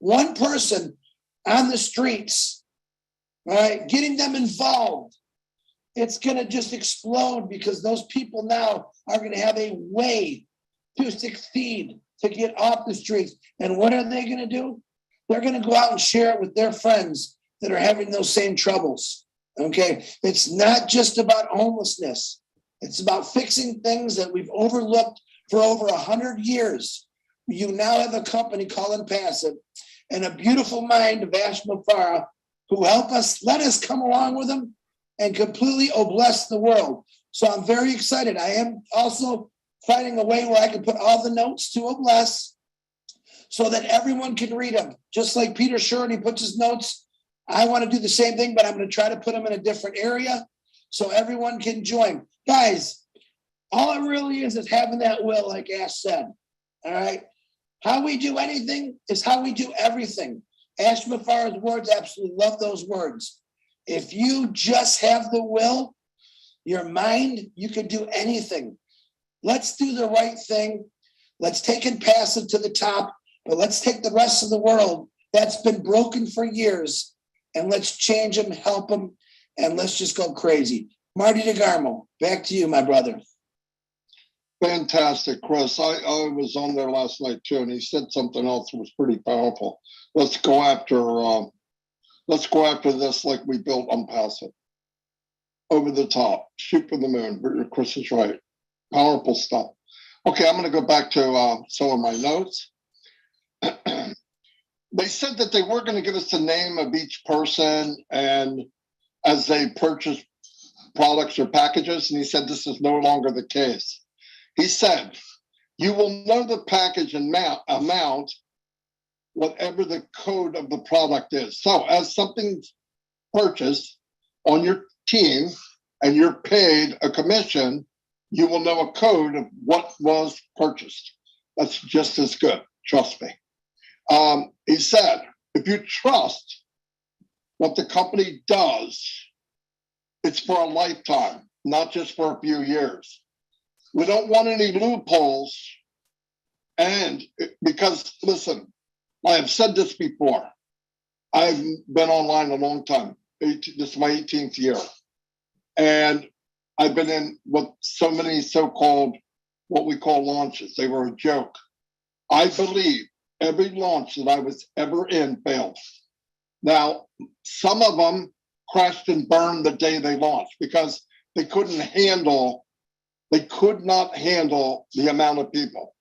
on the streets, all right, getting them involved. It's going to just explode because those people now are going to have a way to succeed, to get off the streets. And what are they going to do? They're going to go out and share it with their friends that are having those same troubles. Okay. It's not just about homelessness. It's about fixing things that we've overlooked for over 100 years. You now have a company called Impassive and a beautiful mind of Ash Mufara who help us, let us come along with them and completely bless the world. So I'm very excited. I am also finding a way where I can put all the notes to bless so that everyone can read them. Just like Peter Shorty puts his notes, I want to do the same thing, but I'm going to try to put them in a different area so everyone can join. Guys, all it really is having that will, like Ash said. All right. How we do anything is how we do everything. Ash Mufara's words, absolutely love those words. If you just have the will, your mind, you can do anything. Let's do the right thing. Let's take Impassive to the top, but let's take the rest of the world that's been broken for years and let's change them, help them, and let's just go crazy. Marty DeGarmo, back to you, my brother. Fantastic, Chris. I was on there last night too, and he said something else that was pretty powerful. Let's go after this like we built Impassive. Over the top, shoot for the moon. Chris is right. Powerful stuff. Okay, I'm going to go back to some of my notes. They said that they were going to give us the name of each person and as they purchase products or packages, and he said this is no longer the case. He said, you will know the package amount, whatever the code of the product is. So as something's purchased on your team and you're paid a commission, you will know a code of what was purchased. That's just as good, trust me. He said, if you trust what the company does, it's for a lifetime, not just for a few years. We don't want any loopholes. And because, listen, I have said this before. I've been online a long time. This is my 18th year. And I've been in with so many so-called, what we call launches. They were a joke. I believe every launch that I was ever in failed. Now, some of them crashed and burned the day they launched because they could not handle the amount of people.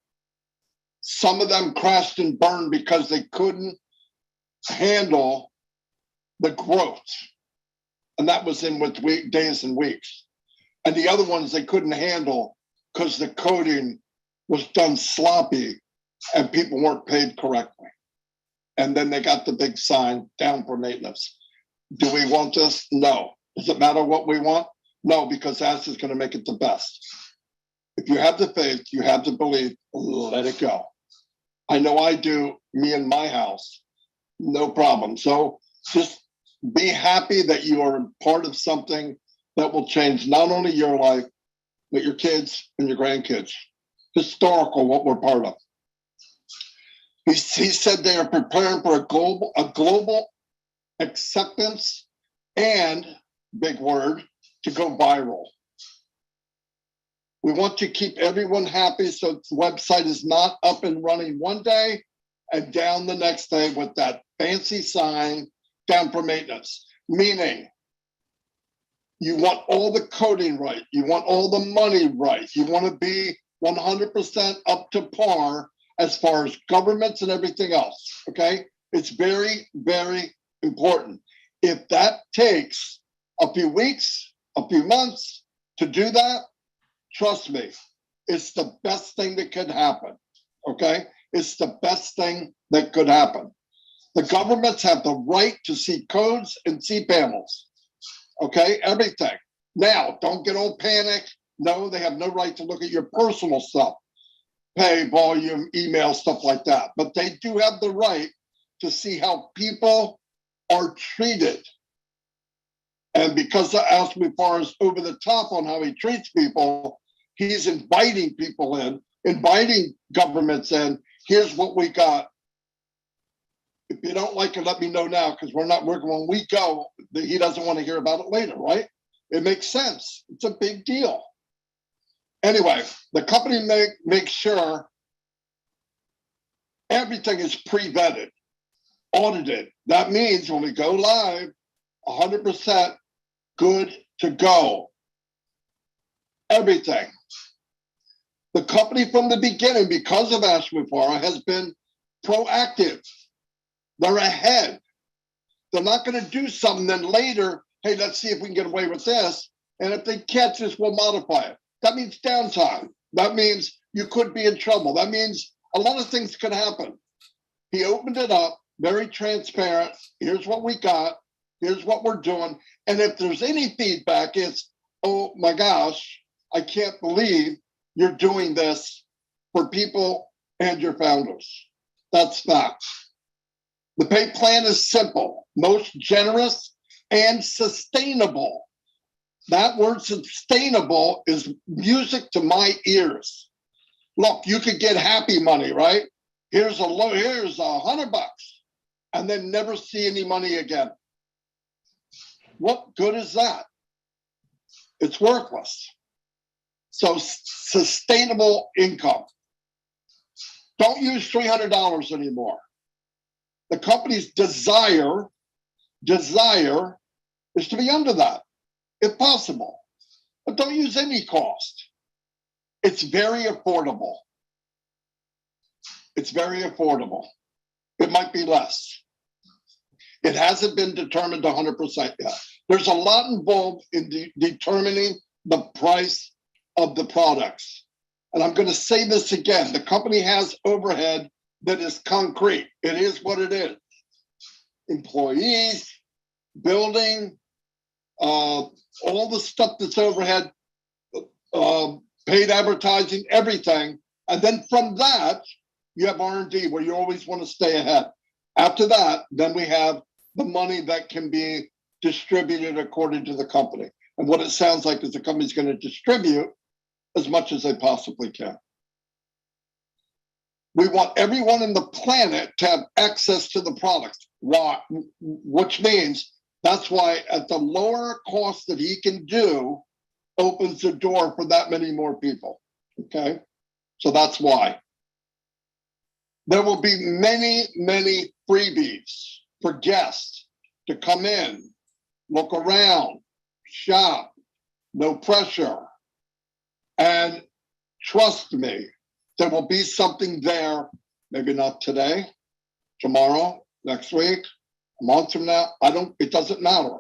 Some of them crashed and burned because they couldn't handle the growth. And that was in with days and weeks. And the other ones they couldn't handle because the coding was done sloppy and people weren't paid correctly. And then they got the big sign down for maintenance. Do we want this? No. Does it matter what we want? No, because Ash is going to make it the best. If you have the faith, you have the belief, let it go. I know I do, me and my house, no problem. So just be happy that you are part of something that will change not only your life, but your kids and your grandkids. Historical, what we're part of. He said they are preparing for a global acceptance and, big word, to go viral. We want to keep everyone happy so the website is not up and running one day and down the next day with that fancy sign down for maintenance. Meaning, you want all the coding right. You want all the money right. You want to be 100% up to par as far as governments and everything else, okay? It's very, very important. If that takes a few weeks, a few months to do that, trust me, it's the best thing that could happen, okay? It's the best thing that could happen. The governments have the right to see codes and see panels, okay? Everything. Now, don't get all panicked. No, they have no right to look at your personal stuff, pay, volume, email, stuff like that. But they do have the right to see how people are treated. And because Ashwifar is over the top on how he treats people, he's inviting people in, inviting governments in. Here's what we got. If you don't like it, let me know now, because we're not working. When we go, he doesn't want to hear about it later, right? It makes sense. It's a big deal. Anyway, the company makes sure everything is pre-vetted, audited. That means when we go live, 100% good to go. Everything. The company from the beginning, because of Ashwifar, has been proactive. They're ahead. They're not going to do something, then later, hey, let's see if we can get away with this. And if they catch this, we'll modify it. That means downtime. That means you could be in trouble. That means a lot of things could happen. He opened it up, very transparent. Here's what we got. Here's what we're doing. And if there's any feedback, it's, oh my gosh, I can't believe you're doing this for people and your founders. That's facts. The pay plan is simple, most generous, and sustainable. That word sustainable is music to my ears. Look, you could get happy money, right? Here's $100 and then never see any money again. What good is that? It's worthless. So sustainable income. Don't use $300 anymore. The company's desire is to be under that, if possible. But don't use any cost. It's very affordable. It's very affordable. It might be less. It hasn't been determined 100% yet. There's a lot involved in determining the price of the products. And I'm going to say this again. The company has overhead that is concrete. It is what it is. Employees, building, all the stuff that's overhead, paid advertising, everything. And then from that, you have R&D where you always want to stay ahead. After that, then we have the money that can be distributed according to the company. And what it sounds like is the company's going to distribute as much as they possibly can. We want everyone in the planet to have access to the products, which means that's why at the lower cost that he can do, opens the door for that many more people, okay? So that's why. There will be many, many freebies for guests to come in, look around, shop, no pressure. And trust me, there will be something there, maybe not today, tomorrow, next week, a month from now. It doesn't matter.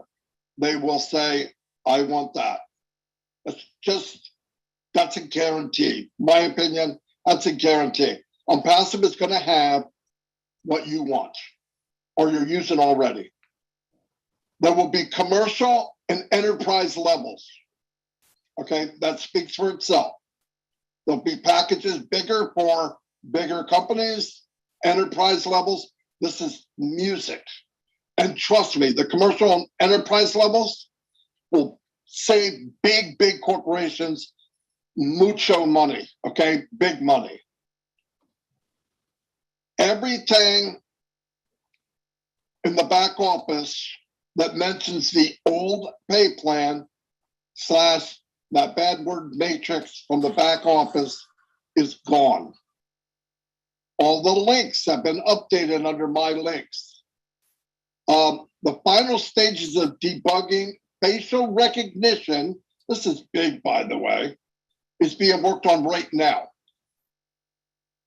They will say, I want that. That's a guarantee. My opinion, that's a guarantee. Passive is going to have what you want or you're using already. There will be commercial and enterprise levels. Okay, that speaks for itself. There'll be packages bigger for bigger companies, enterprise levels. This is music. And trust me, the commercial and enterprise levels will save big, big corporations mucho money, okay? Big money. Everything in the back office that mentions the old pay plan / that bad word matrix from the back office is gone. All the links have been updated under my links. The final stages of debugging facial recognition, this is big, by the way, is being worked on right now.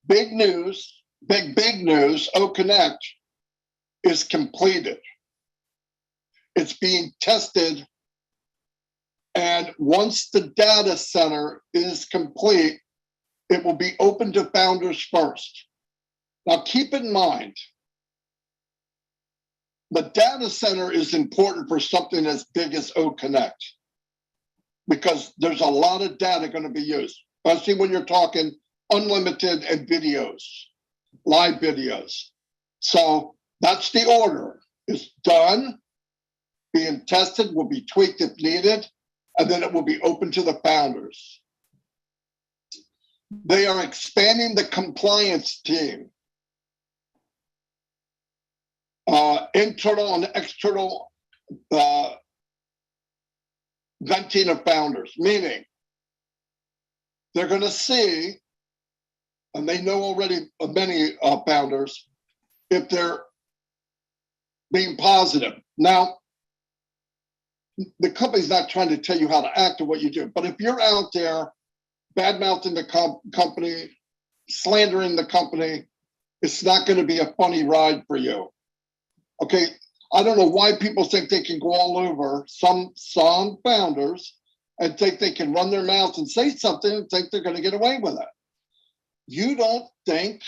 Big news, big news, OConnect is completed. It's being tested. And once the data center is complete, it will be open to founders first. Now, keep in mind, the data center is important for something as big as OConnect. because there's a lot of data going to be used, especially when you're talking unlimited and videos, live videos. So that's the order. It's done, being tested, will be tweaked if needed, and then it will be open to the founders. They are expanding the compliance team. Internal and external venting of founders, meaning they're going to see, and they know already many founders, if they're being positive. Now, the company's not trying to tell you how to act or what you do, but if you're out there bad-mouthing the company, slandering the company, it's not going to be a funny ride for you. Okay, I don't know why people think they can go all over some founders and think they can run their mouth and say something and think they're going to get away with it. You don't think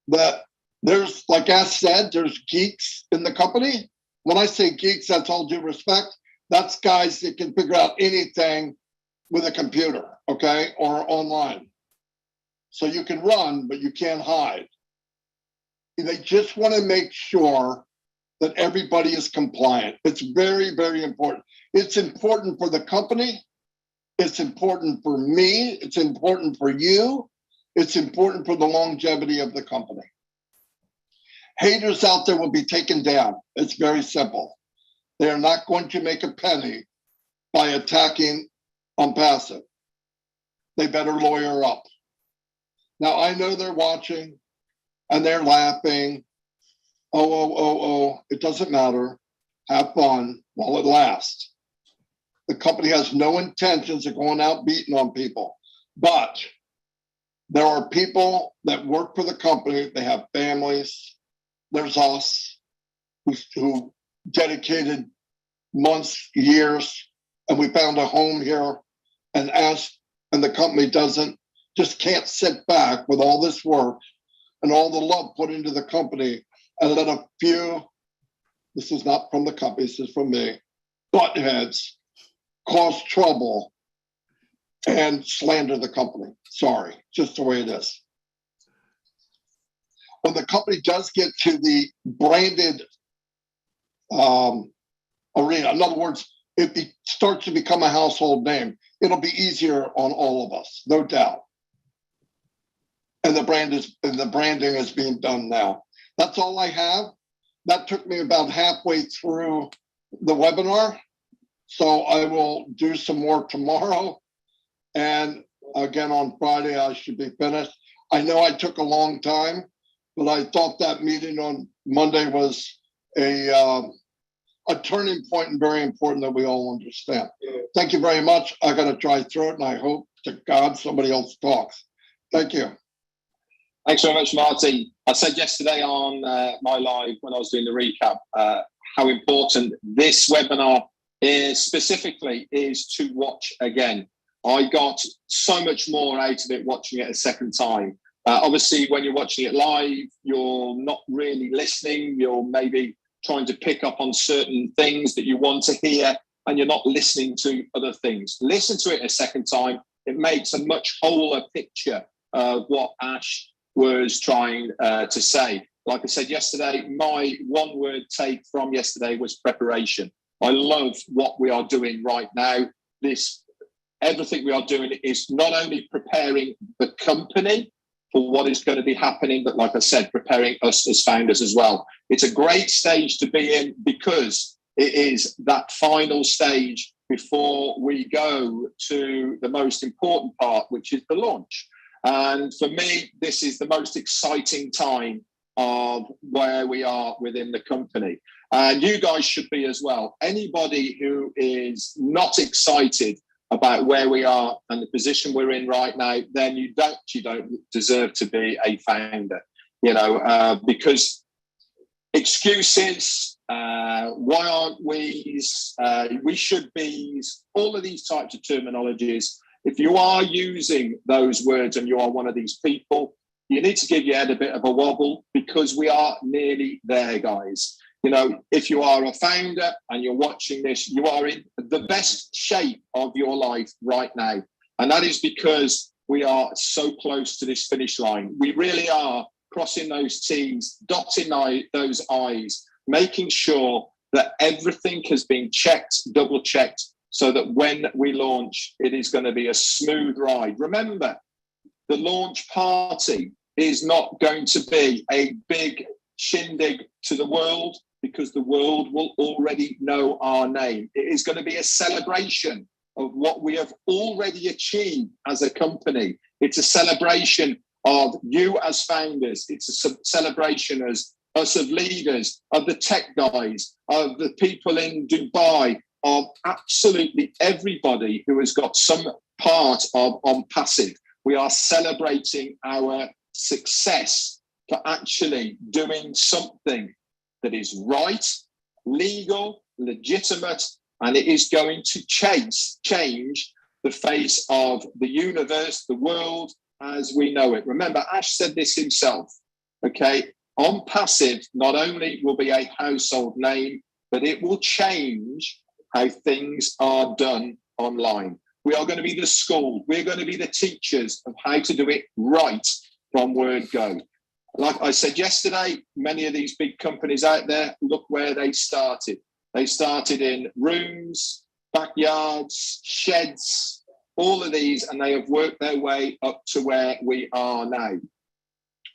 that there's, like Ash said, there's geeks in the company? When I say geeks, that's all due respect. That's guys that can figure out anything with a computer, okay, or online. So you can run, but you can't hide. They just want to make sure that everybody is compliant. It's very, very important. It's important for the company. It's important for me. It's important for you. It's important for the longevity of the company. Haters out there will be taken down. It's very simple. They are not going to make a penny by attacking Unpassive. They better lawyer up. Now, I know they're watching and they're laughing. Oh, it doesn't matter. Have fun while it lasts. The company has no intentions of going out beating on people, but there are people that work for the company. They have families. There's us who dedicated months, years, and we found a home here, and the company just can't sit back with all this work and all the love put into the company and let a few, this is not from the company, this is from me, butt heads cause trouble and slander the company. Sorry, just the way it is. When the company does get to the branded arena, in other words, if it starts to become a household name, it'll be easier on all of us, no doubt. And the branding is being done now. That's all I have. That took me about halfway through the webinar. So I will do some more tomorrow. And again, on Friday, I should be finished. I know I took a long time, but I thought that meeting on Monday was a turning point and very important that we all understand. Thank you very much. I got to drive through it, and I hope to God somebody else talks. Thank you. Thanks very much, Marty. I said yesterday on my live when I was doing the recap how important this webinar specifically is to watch again. I got so much more out of it watching it a second time. Obviously, when you're watching it live, you're not really listening. You're maybe trying to pick up on certain things that you want to hear, and you're not listening to other things. Listen to it a second time. It makes a much wholer picture of what Ash was trying to say. Like I said yesterday, my one-word take from yesterday was preparation. I love what we are doing right now. Everything we are doing is not only preparing the company for what is going to be happening, but like I said, preparing us as founders as well. It's a great stage to be in because it is that final stage before we go to the most important part, which is the launch. And for me, this is the most exciting time of where we are within the company. And you guys should be as well. Anybody who is not excited about where we are and the position we're in right now, then you don't deserve to be a founder, because excuses, why aren't we should be, all of these types of terminologies. If you are using those words and you are one of these people, you need to give your head a bit of a wobble because we are nearly there, guys. You know, if you are a founder and you're watching this, you are in the best shape of your life right now. And that is because we are so close to this finish line. We really are crossing those T's, dotting those I's, making sure that everything has been checked, double checked, so that when we launch, it is going to be a smooth ride. Remember, the launch party is not going to be a big shindig to the world, because the world will already know our name. It is going to be a celebration of what we have already achieved as a company. It's a celebration of you as founders. It's a celebration as us of leaders, of the tech guys, of the people in Dubai, of absolutely everybody who has got some part of On Passive. We are celebrating our success for actually doing something that is right, legal, legitimate, and it is going to change the face of the universe, the world as we know it. Remember, Ash said this himself, okay? On Passive not only will be a household name, but it will change how things are done online. We are going to be the school. We're going to be the teachers of how to do it right from word go. Like I said yesterday, many of these big companies out there, look where they started. They started in rooms, backyards, sheds, all of these, and they have worked their way up to where we are now.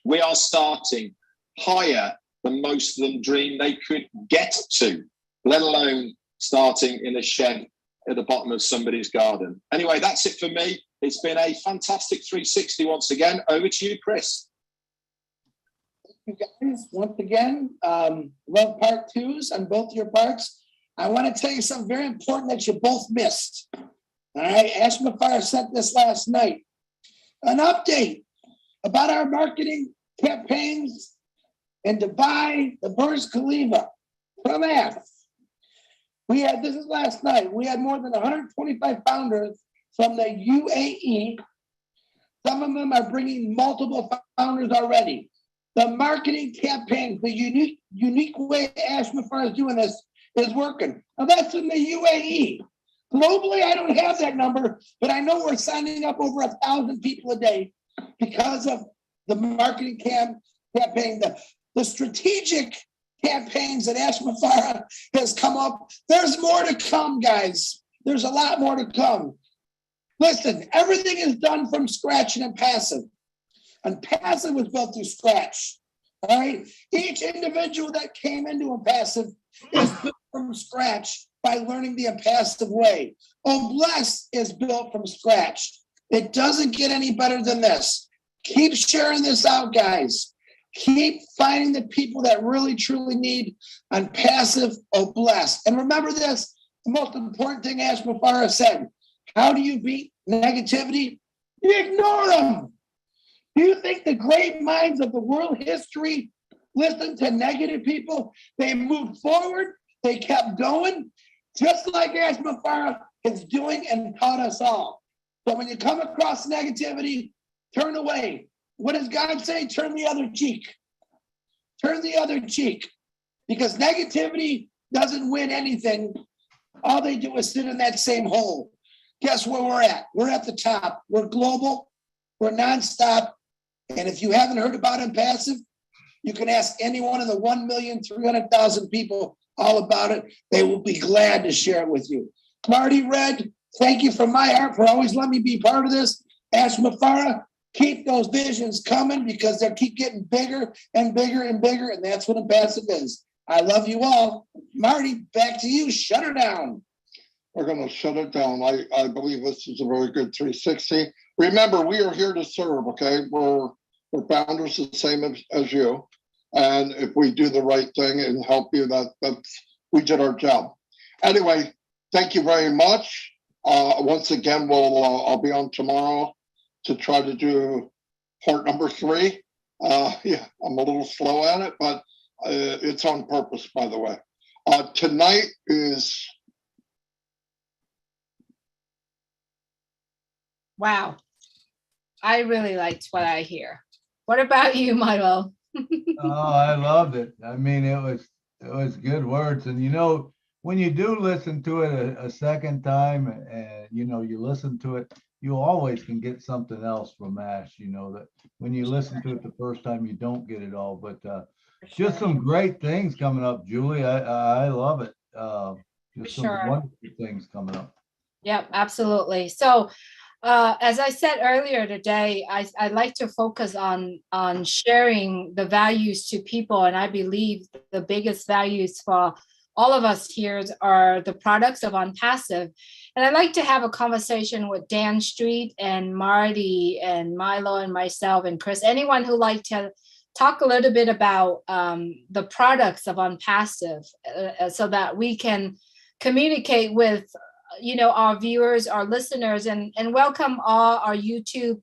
We are starting higher than most of them dreamed they could get to, let alone starting in a shed at the bottom of somebody's garden. Anyway, that's it for me. It's been a fantastic 360 once again. Over to you, Chris. You guys, once again, love part twos on both your parts. I want to tell you something very important that you both missed. All right, Ash Muzaffar sent this last night. An update about our marketing campaigns in Dubai, the Burj Khalifa, from Ash. This is last night, we had more than 125 founders from the UAE. Some of them are bringing multiple founders already. The marketing campaign, the unique way Ash Muzaffar is doing this is working. Now that's in the UAE. Globally, I don't have that number, but I know we're signing up over 1,000 people a day because of the marketing campaign, the strategic campaigns that Ash Muzaffar has come up. There's more to come, guys. There's a lot more to come. Listen, everything is done from scratch and in passive. And passive was built through scratch. All right. Each individual that came into Impassive is built from scratch by learning the Impassive way. Bless is built from scratch. It doesn't get any better than this. Keep sharing this out, guys. Keep finding the people that really truly need Impassive or Bless. And remember this, the most important thing Ash Muzaffar said. How do you beat negativity? You ignore them. Do you think the great minds of the world history listened to negative people? They moved forward. They kept going, just like Ash Muzaffar is doing and taught us all. So when you come across negativity, turn away. What does God say? Turn the other cheek. Turn the other cheek. Because negativity doesn't win anything. All they do is sit in that same hole. Guess where we're at? We're at the top. We're global. We're nonstop. And if you haven't heard about Impassive, you can ask any one of the 1,300,000 people all about it. They will be glad to share it with you. Marty Red, thank you from my heart for always letting me be part of this. Ash Muzaffar, keep those visions coming because they keep getting bigger and bigger and bigger, and that's what Impassive is. I love you all. Marty, back to you. Shut her down. We're going to shut it down. I believe this is a very good 360. Remember, we are here to serve, okay? We're founders the same as you. And if we do the right thing and help you, we did our job. Anyway, thank you very much. Once again, I'll be on tomorrow to try to do part number 3. Yeah, I'm a little slow at it, but it's on purpose, by the way. Tonight is... Wow. I really liked what I hear. What about you, Milo? Oh, I loved it. I mean, it was It was good words. And when you do listen to it a second time and you listen to it, you always can get something else from Ash, that when you listen to it the first time, you don't get it all. But just some great things coming up, Julie. I love it. Just some Sure. wonderful things coming up. Yep, absolutely. So as I said earlier today, I like to focus on sharing the values to people. And I believe the biggest values for all of us here are the products of OnPassive. And I'd like to have a conversation with Dan Street and Marty and Milo and myself and Chris, anyone who'd like to talk a little bit about the products of OnPassive so that we can communicate with our viewers, our listeners, and welcome all our YouTube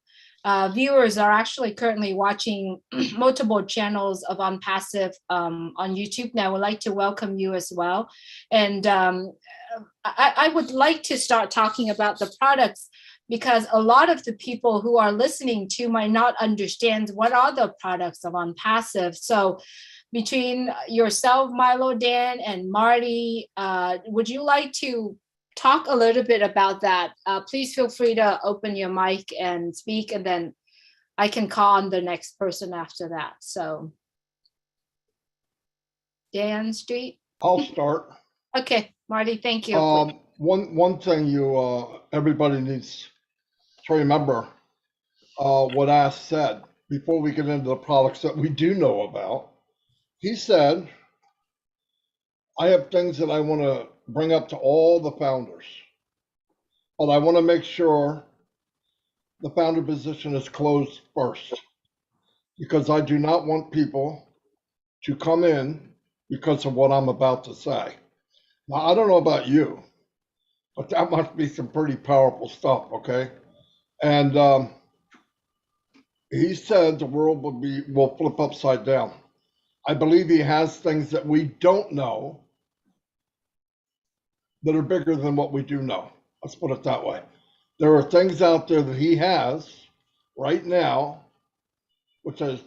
viewers are actually currently watching multiple channels of OnPassive on YouTube now. We'd like to welcome you as well. And I would like to start talking about the products because a lot of the people who are listening to might not understand what are the products of OnPassive. So between yourself, Milo, Dan, and Marty, would you like to talk a little bit about that? Please feel free to open your mic and speak, and then I can call on the next person after that. So, Dan Street. I'll start. Okay, Marty, thank you. One thing everybody needs to remember what Ash said before we get into the products that we do know about. He said, I have things that I want to bring up to all the founders, but I want to make sure the founder position is closed first, because I do not want people to come in because of what I'm about to say. Now, I don't know about you, but that must be some pretty powerful stuff, okay? And he said the world will flip upside down. I believe he has things that we don't know that are bigger than what we do know. Let's put it that way. There are things out there that he has right now, which is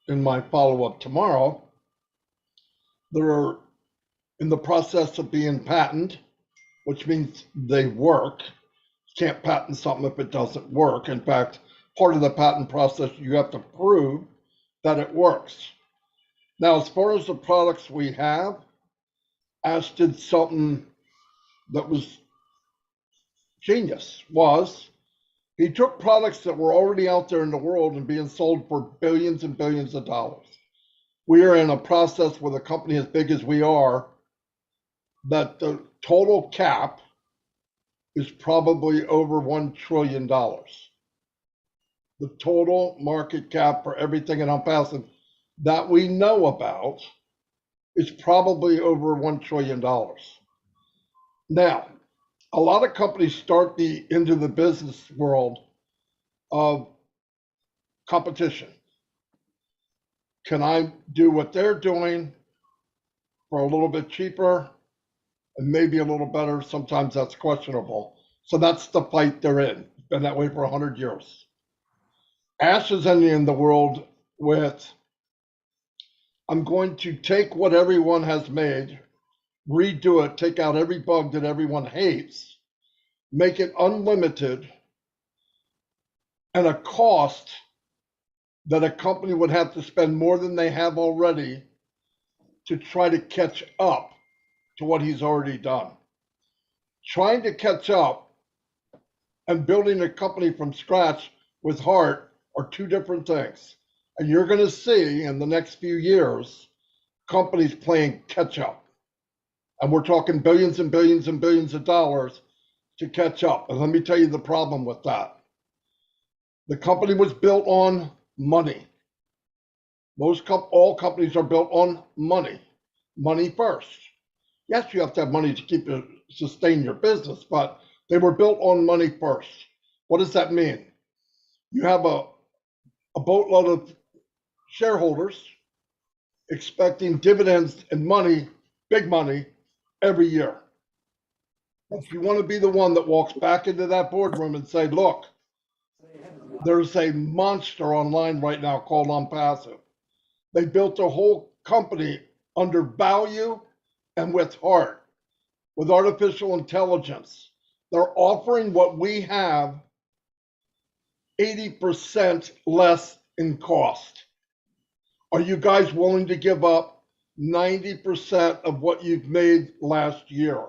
in my follow-up tomorrow, that are in the process of being patented, which means they work. You can't patent something if it doesn't work. In fact, part of the patent process, you have to prove that it works. Now, as far as the products we have, Ash did something that was genius. He took products that were already out there in the world and being sold for billions and billions of dollars. We are in a process with a company as big as we are that the total cap is probably over $1 trillion. The total market cap for everything in OnPassive that we know about is probably over $1 trillion. Now, a lot of companies start into the business world of competition. Can I do what they're doing for a little bit cheaper and maybe a little better? Sometimes that's questionable. So that's the fight they're in. It's been that way for 100 years. Ash is in the world with, I'm going to take what everyone has made, redo it, take out every bug that everyone hates, make it unlimited, and a cost that a company would have to spend more than they have already to try to catch up to what he's already done. Trying to catch up and building a company from scratch with heart are two different things. And you're going to see in the next few years companies playing catch up. And we're talking billions and billions and billions of dollars to catch up. And let me tell you the problem with that. The company was built on money. All companies are built on money. Money first. Yes, you have to have money to sustain your business, but they were built on money first. What does that mean? You have a boatload of shareholders expecting dividends and money, big money, every year. If you want to be the one that walks back into that boardroom and say, look, there's a monster online right now called OnPassive. They built a whole company under value and with heart, with artificial intelligence. They're offering what we have 80% less in cost. Are you guys willing to give up 90% of what you've made last year?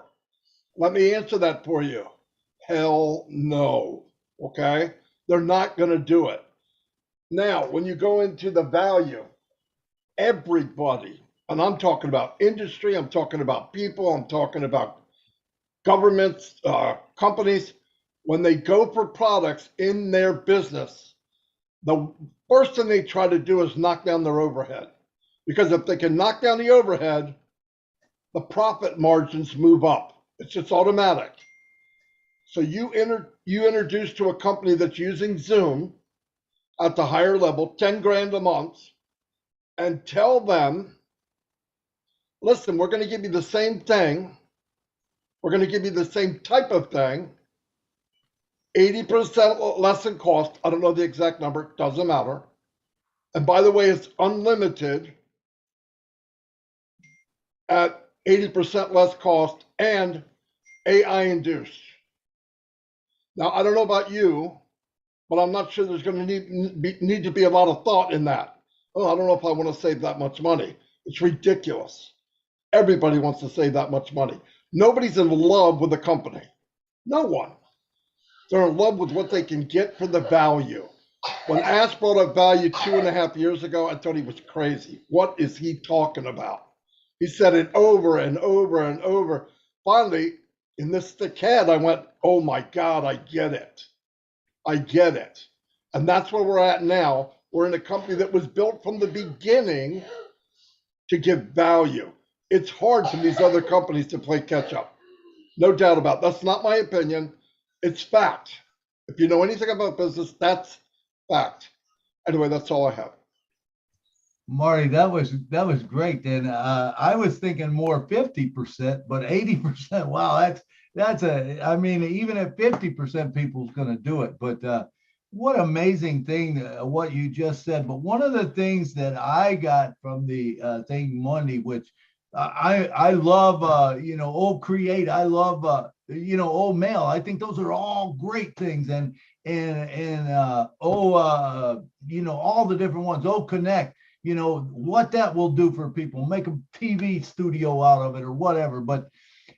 Let me answer that for you. Hell no. Okay? They're not going to do it. Now, when you go into the value, everybody, and I'm talking about industry, I'm talking about people, I'm talking about governments, companies, when they go for products in their business, the first thing they try to do is knock down their overhead. Because if they can knock down the overhead, the profit margins move up. It's just automatic. So you introduce to a company that's using Zoom at the higher level, 10 grand a month, and tell them, listen, we're going to give you the same thing. We're going to give you the same type of thing, 80% less in cost. I don't know the exact number, doesn't matter. And by the way, it's unlimited at 80% less cost and AI induced. Now, I don't know about you, but I'm not sure there's going to need to be a lot of thought in that. Oh, I don't know if I want to save that much money. It's ridiculous. Everybody wants to save that much money. Nobody's in love with a company. No one. They're in love with what they can get for the value. When Ash brought up value 2.5 years ago, I thought he was crazy. What is he talking about? He said it over and over and over. Finally, in this thick head, I went, oh my God, I get it. I get it. And that's where we're at now. We're in a company that was built from the beginning to give value. It's hard for these other companies to play catch up. No doubt about it. That's not my opinion. It's fact. If you know anything about business, that's fact. Anyway, that's all I have. Marty, that was great. And I was thinking more 50%, but 80%. Wow, that's I mean, even at 50%, people's going to do it. But what amazing thing what you just said. But one of the things that I got from the thing Monday, which I love, old create. I love, old mail. I think those are all great things. And all the different ones. Oh, connect. What that will do for people, make a TV studio out of it or whatever. But,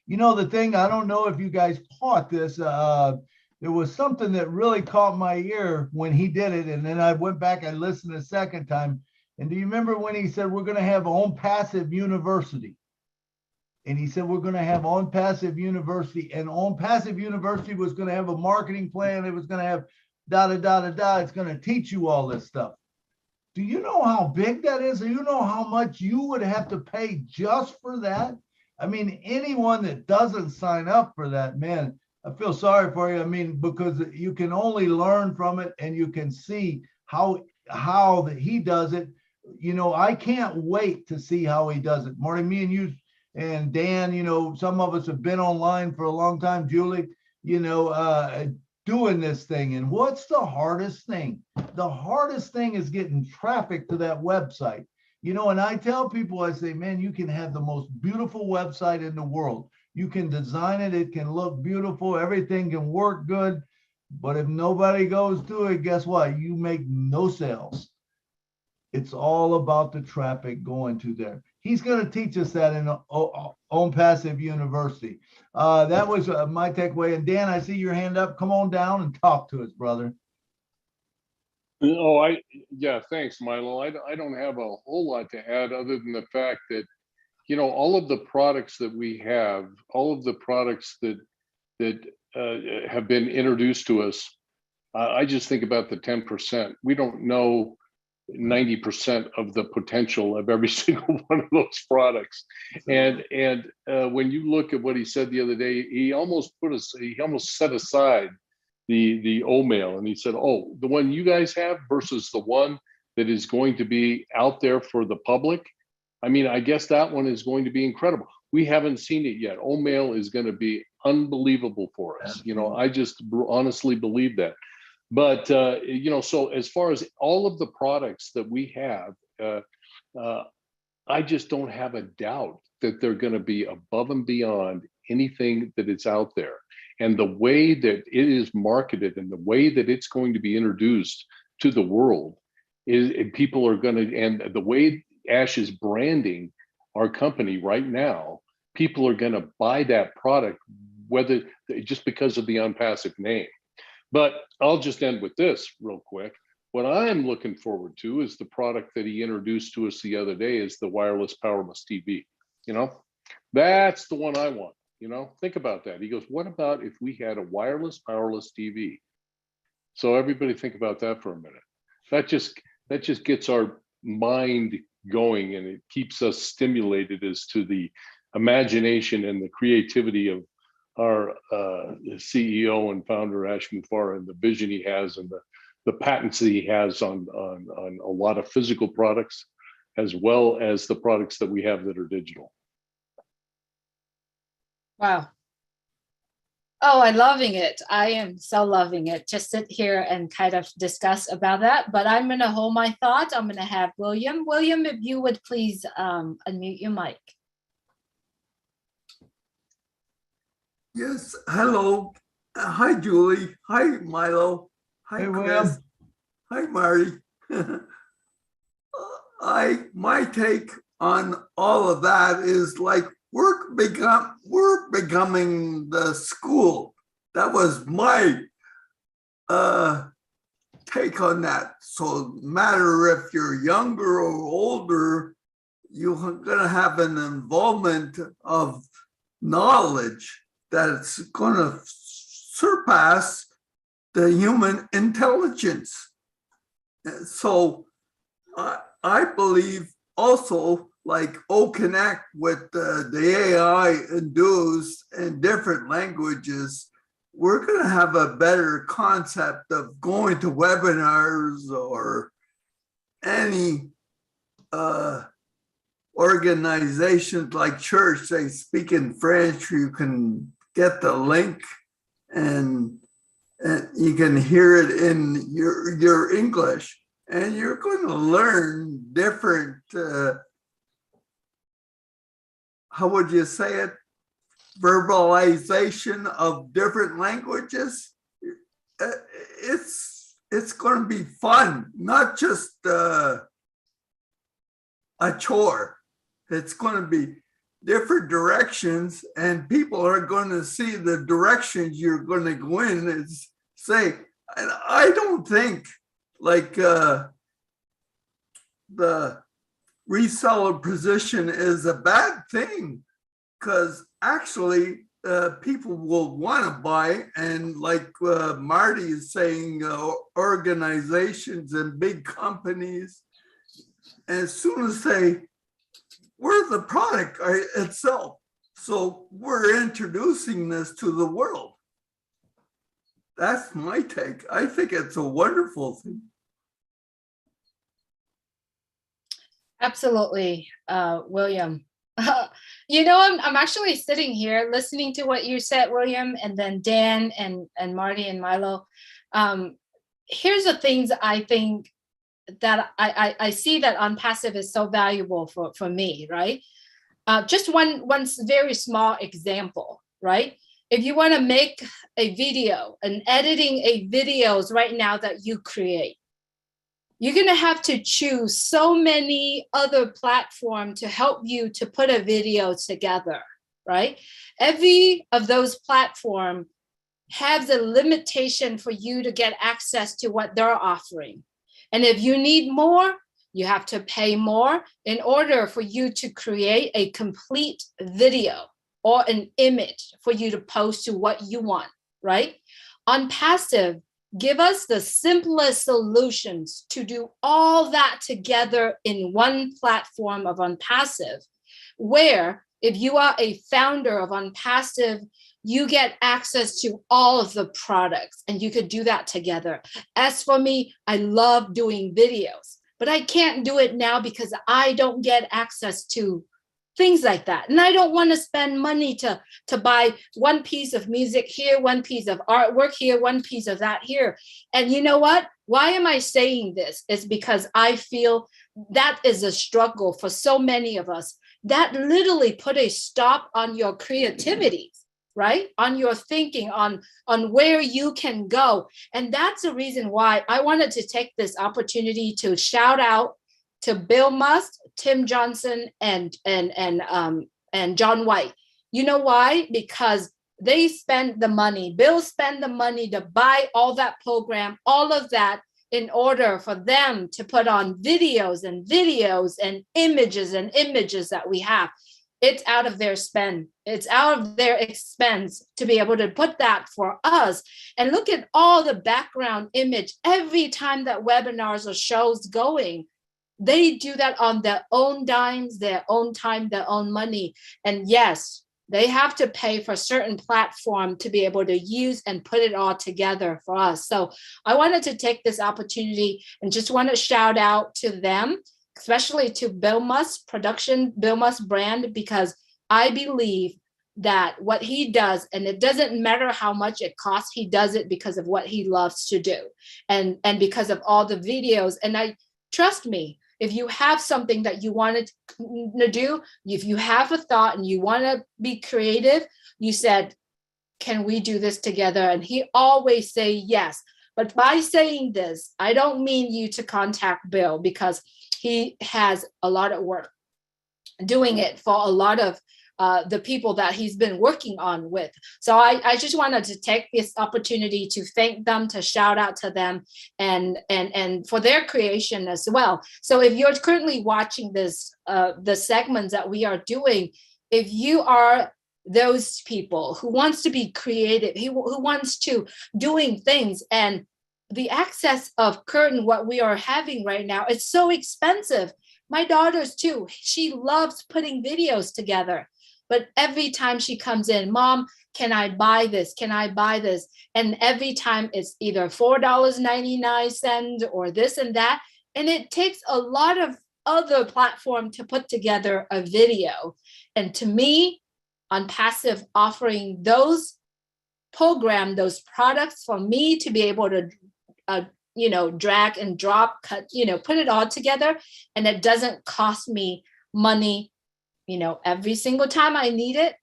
the thing, I don't know if you guys caught this. There was something that really caught my ear when he did it. And then I went back, I listened a second time. And do you remember when he said, we're going to have On Passive University? And he said, we're going to have On Passive University. And On Passive University was going to have a marketing plan. It was going to have It's going to teach you all this stuff. Do you know how big that is? Do you know how much you would have to pay just for that? I mean, anyone that doesn't sign up for that, man, I feel sorry for you. I mean, because you can only learn from it and you can see how that he does it. I can't wait to see how he does it. Marty, me and you and Dan, some of us have been online for a long time. Julie, doing this thing. And what's the hardest thing? The hardest thing is getting traffic to that website. And I tell people, I say, man, you can have the most beautiful website in the world. You can design it. It can look beautiful. Everything can work good. But if nobody goes to it, guess what? You make no sales. It's all about the traffic going to there. He's going to teach us that in On Passive University. That was my takeaway. And Dan, I see your hand up. Come on down and talk to us, brother. Oh, thanks, Milo. I don't have a whole lot to add other than the fact that, all of the products that we have, all of the products that have been introduced to us, I just think about the 10%. We don't know 90% of the potential of every single one of those products. And when you look at what he said the other day, he almost set aside the O-mail, and he said, oh, the one you guys have versus the one that is going to be out there for the public. I mean, I guess that one is going to be incredible. We haven't seen it yet. O-mail is going to be unbelievable for us. I just honestly believe that. But, so as far as all of the products that we have, I just don't have a doubt that they're going to be above and beyond anything that is out there. And the way that it is marketed and the way that it's going to be introduced to the world is, and people are going to, and the way Ash is branding our company right now, people are going to buy that product, whether just because of the Unpassive name. But I'll just end with this real quick. What I'm looking forward to is the product that he introduced to us the other day is the wireless powerless TV. You know, that's the one I want. You know, think about that. He goes, what about if we had a wireless powerless TV? So everybody think about that for a minute. That just gets our mind going, and it keeps us stimulated as to the imagination and the creativity of our CEO and founder Ash Muzaffar, and the vision he has, and the patents that he has on a lot of physical products, as well as the products that we have that are digital. Wow. Oh, I'm loving it. I am so loving it. Just sit here and kind of discuss about that. But I'm going to hold my thought. I'm going to have William. William, if you would please unmute your mic. Yes. Hello. Hi, Julie. Hi, Milo. Hi, Hey, Chris. William. Hi, Marty. My take on all of that is like we're becoming the school. That was my take on that. So no matter if you're younger or older, you're gonna have an involvement of knowledge that's gonna surpass the human intelligence. So I believe also, like connect with the AI induced in different languages, we're going to have a better concept of going to webinars or any organizations like church. They speak in French. You can get the link and you can hear it in your English, and you're going to learn different, how would you say it? Verbalization of different languages. It's going to be fun, not just a chore. It's going to be different directions, and people are going to see the directions you're going to go in and say, and I don't think like the reseller position is a bad thing, because actually people will want to buy, and like Marty is saying, organizations and big companies, as soon as we're the product itself, so we're introducing this to the world. That's my take. I think it's a wonderful thing. Absolutely, William. You know, I'm actually sitting here listening to what you said, William, and then Dan and Marty and Milo. Here's the things I think that I see that Unpassive is so valuable for me, right? Just one very small example, right? If you want to make a video and editing a videos right now that you create, you're going to have to choose so many other platforms to help you to put a video together, right? Every of those platforms has a limitation for you to get access to what they're offering. And if you need more, you have to pay more in order for you to create a complete video or an image for you to post to what you want, right? Unpassive give us the simplest solutions to do all that together in one platform of Unpassive, where if you are a founder of Unpassive, you get access to all of the products and you could do that together. As for me, I love doing videos, but I can't do it now because I don't get access to things like that. And I don't want to spend money to buy one piece of music here, one piece of artwork here, one piece of that here. And you know what? Why am I saying this? It's because I feel that is a struggle for so many of us. That literally put a stop on your creativity, right? On your thinking, on where you can go. And that's the reason why I wanted to take this opportunity to shout out to Bill Musk, Tim Johnson, and John White. You know why? Because they spend the money. Bill spent the money to buy all that program, all of that, in order for them to put on videos and images that we have. It's out of their spend. It's out of their expense to be able to put that for us. And look at all the background image every time that webinars or shows going. They do that on their own dimes, their own time, their own money. And yes, they have to pay for a certain platform to be able to use and put it all together for us. So I wanted to take this opportunity and just want to shout out to them, especially to Bill Musk production, Bill Musk brand, because I believe that what he does, and it doesn't matter how much it costs, he does it because of what he loves to do and because of all the videos. And I trust me, if you have something that you wanted to do, if you have a thought and you want to be creative, you said, can we do this together? And he always say yes. But by saying this, I don't mean you to contact Bill, because he has a lot of work doing it for a lot of the people that he's been working on with. So I just wanted to take this opportunity to thank them, to shout out to them, and for their creation as well. So if you're currently watching this, the segments that we are doing, if you are those people who wants to be creative, who wants to doing things, and the access of current what we are having right now, it's so expensive. My daughters too, she loves putting videos together. But every time she comes in, Mom, can I buy this? Can I buy this? And every time it's either $4.99 or this and that. And it takes a lot of other platform to put together a video. And to me, on Passive offering those program, those products for me to be able to, drag and drop, cut, put it all together. And it doesn't cost me money, every single time I need it,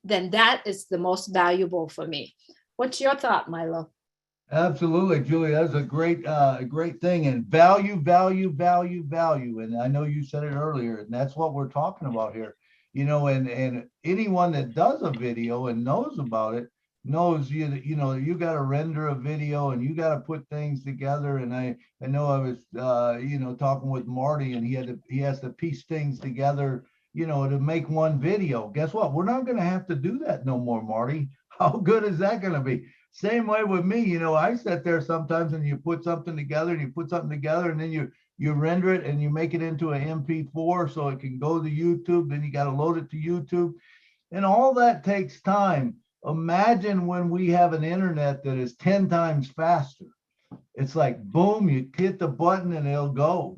then that is the most valuable for me. What's your thought, Milo? Absolutely, Julie. That's a great thing. And value. And I know you said it earlier, and that's what we're talking about here. And anyone that does a video and knows about it knows you got to render a video and you got to put things together. And I know I was talking with Marty, and he has to piece things together to make one video. Guess what? We're not going to have to do that no more, Marty. How good is that going to be? Same way with me. I sit there sometimes and you put something together and then you render it and you make it into an MP4 so it can go to YouTube. Then you got to load it to YouTube. And all that takes time. Imagine when we have an internet that is 10 times faster. It's like, boom, you hit the button and it'll go,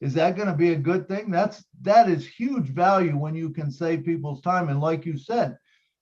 Is that going to be a good thing? That is huge value when you can save people's time. And like you said,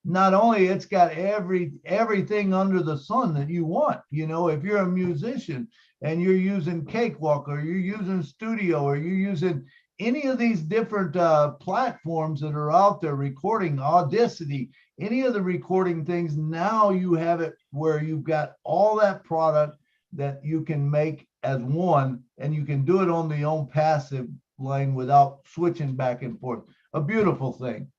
not only it's got everything under the sun that you want. If you're a musician and you're using Cakewalk, or you're using Studio, or you're using any of these different platforms that are out there, recording, Audacity, any of the recording things, now you have it where you've got all that product that you can make as one, and you can do it on the own passive line without switching back and forth. A beautiful thing.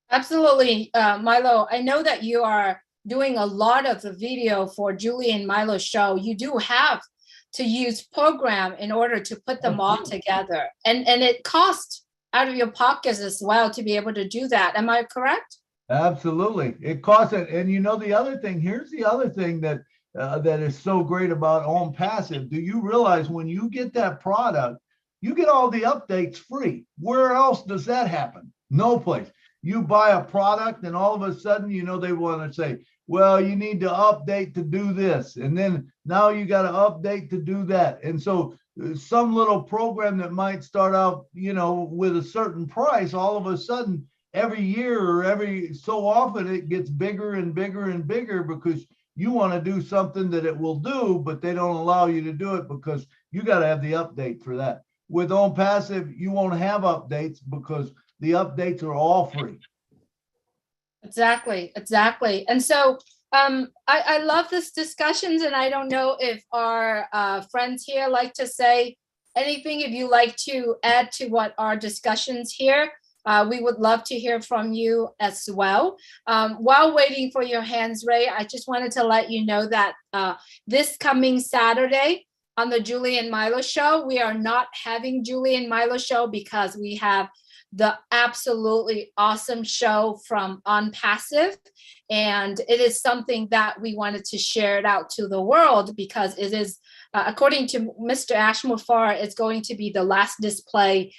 Absolutely, Milo. I know that you are doing a lot of the video for Julie and Milo's show. You do have to use program in order to put them all together. And it costs out of your pockets as well to be able to do that. Am I correct? Absolutely. It costs it. And the other thing, here's the other thing that is so great about On Passive. Do you realize when you get that product, you get all the updates free? Where else does that happen? No place. you buy a product and all of a sudden, you know, they want to say, well, you need to update to do this. And then now you got to update to do that. And so some little program that might start out, you know, with a certain price, all of a sudden, every year or every so often, it gets bigger and bigger and bigger because you want to do something that it will do, but they don't allow you to do it because you got to have the update for that. With OwnPassive, you won't have updates because the updates are all free. Exactly, exactly. And so I love this discussions, and I don't know if our friends here like to say anything. If you like to add to what our discussions here, we would love to hear from you as well. While waiting for your hands, Ray, I just wanted to let you know that this coming Saturday on the Julie and Milo show, we are not having Julie and Milo show because we have the absolutely awesome show from OnPassive. And it is something that we wanted to share it out to the world because it is, according to Mr. Ashmufar, it's going to be the last display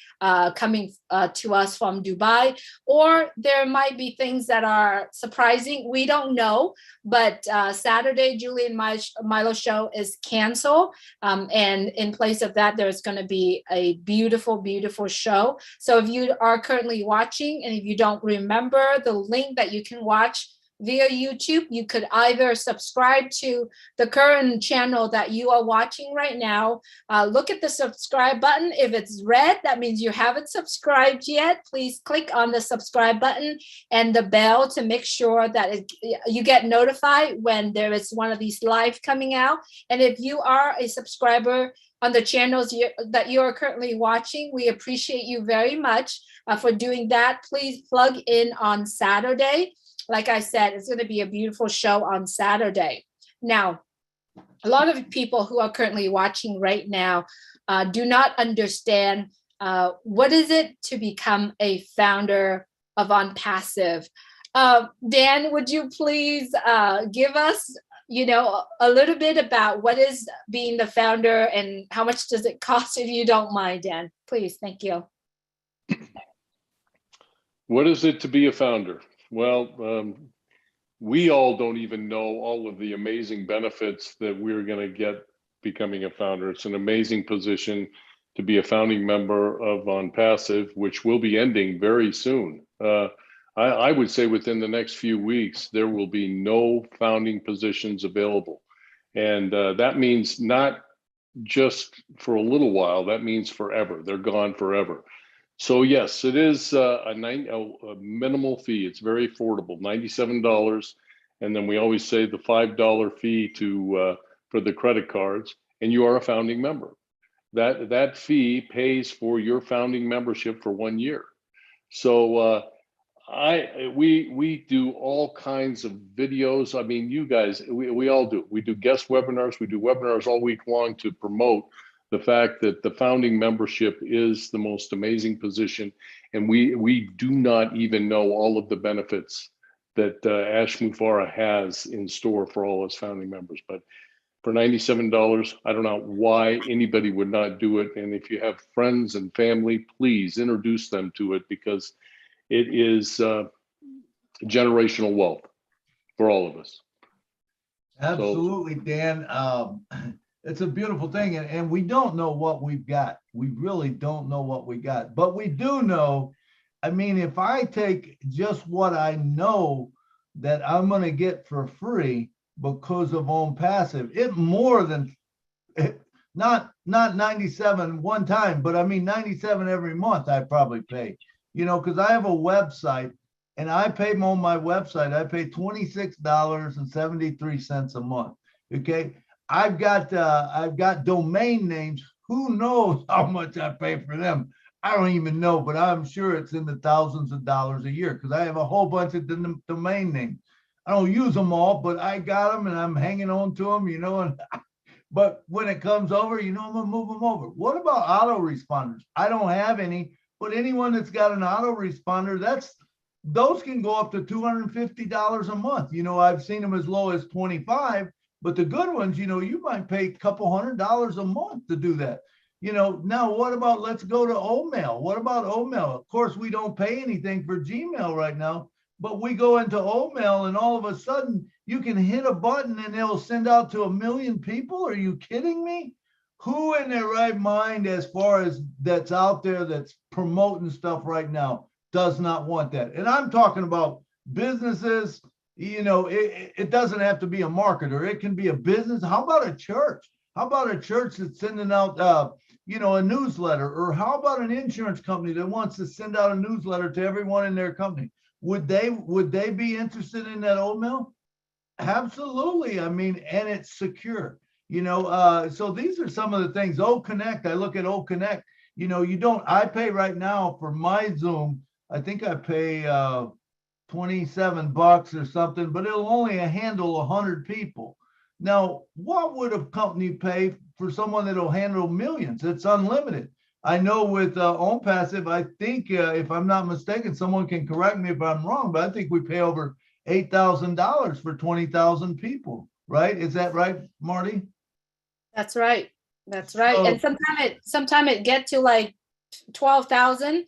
coming to us from Dubai, or there might be things that are surprising. We don't know, but Saturday, Julie and Milo show is canceled. And in place of that, there's going to be a beautiful, beautiful show. So if you are currently watching and if you don't remember the link that you can watch via YouTube, you could either subscribe to the current channel that you are watching right now. Look at the subscribe button. If it's red, that means you haven't subscribed yet. Please click on the subscribe button and the bell to make sure that you get notified when there is one of these live coming out. And if you are a subscriber on the channels that you are currently watching, we appreciate you very much for doing that. Please plug in on Saturday. Like I said, it's going to be a beautiful show on Saturday. Now, a lot of people who are currently watching right now do not understand what is it to become a founder of OnPassive. Dan, would you please give us, you know, a little bit about what is being the founder and how much does it cost, if you don't mind, Dan? Please, thank you. What is it to be a founder? Well, we all don't even know all of the amazing benefits that we're going to get becoming a founder. It's an amazing position to be a founding member of OnPassive, which will be ending very soon. I would say within the next few weeks, there will be no founding positions available. And that means not just for a little while, that means forever. They're gone forever. So yes, it is a minimal fee. It's very affordable, $97. And then we always say the $5 fee for the credit cards, and you are a founding member. That fee pays for your founding membership for 1 year. So we do all kinds of videos. I mean, you guys, we all do. We do guest webinars. We do webinars all week long to promote the fact that the founding membership is the most amazing position. And we do not even know all of the benefits that Ashmufara has in store for all his founding members. But for $97, I don't know why anybody would not do it. And if you have friends and family, please introduce them to it because it is generational wealth for all of us. Absolutely, so, Dan. It's a beautiful thing. And we don't know what we've got. We really don't know what we got. But we do know, I mean, if I take just what I know that I'm going to get for free because of OnPassive, it more than, not 97 one time, but I mean 97 every month I probably pay. You know, because I have a website and I pay on my website, I pay $26.73 a month. Okay. I've got domain names. Who knows how much I pay for them? I don't even know, but I'm sure it's in the thousands of dollars a year because I have a whole bunch of domain names. I don't use them all, but I got them and I'm hanging on to them, you know. And but when it comes over, you know, I'm gonna move them over. What about autoresponders? I don't have any, but anyone that's got an autoresponder, those can go up to $250 a month. You know, I've seen them as low as $25. But the good ones, you know, you might pay a couple $100 a month to do that. Now what about, let's go to Omail. What about Omail? Of course, we don't pay anything for Gmail right now, but we go into Omail and all of a sudden you can hit a button and it'll send out to 1 million people. Are you kidding me? Who in their right mind, as far as that's out there that's promoting stuff right now, does not want that? And I'm talking about businesses. It doesn't have to be a marketer. It can be a business. How about a church? How about a church that's sending out, a newsletter? Or how about an insurance company that wants to send out a newsletter to everyone in their company? Would they be interested in that Omail? Absolutely. I mean, and it's secure. So these are some of the things. Connect. I look at Connect. I pay right now for my Zoom. I think I pay $27 or something, but it'll only handle 100 people. Now, what would a company pay for someone that'll handle millions? It's unlimited. I know with OwnPassive, I think, if I'm not mistaken, someone can correct me if I'm wrong, but I think we pay over $8,000 for 20,000 people, right? Is that right, Marty? That's right. That's right. So, And sometimes it get to like 12,000.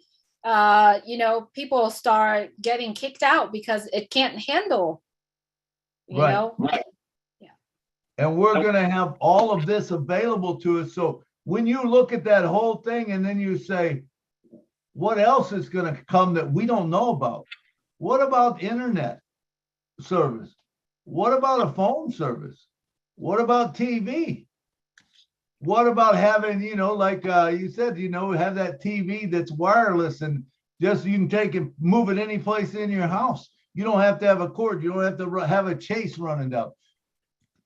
People start getting kicked out because it can't handle. Right. Yeah. And we're going to have all of this available to us. So when you look at that whole thing and then you say, what else is going to come that we don't know about? What about internet service? What about a phone service? What about TV? What about having, like you said, have that TV that's wireless and just you can take and move it any place in your house. You don't have to have a cord. You don't have to have a chase running down.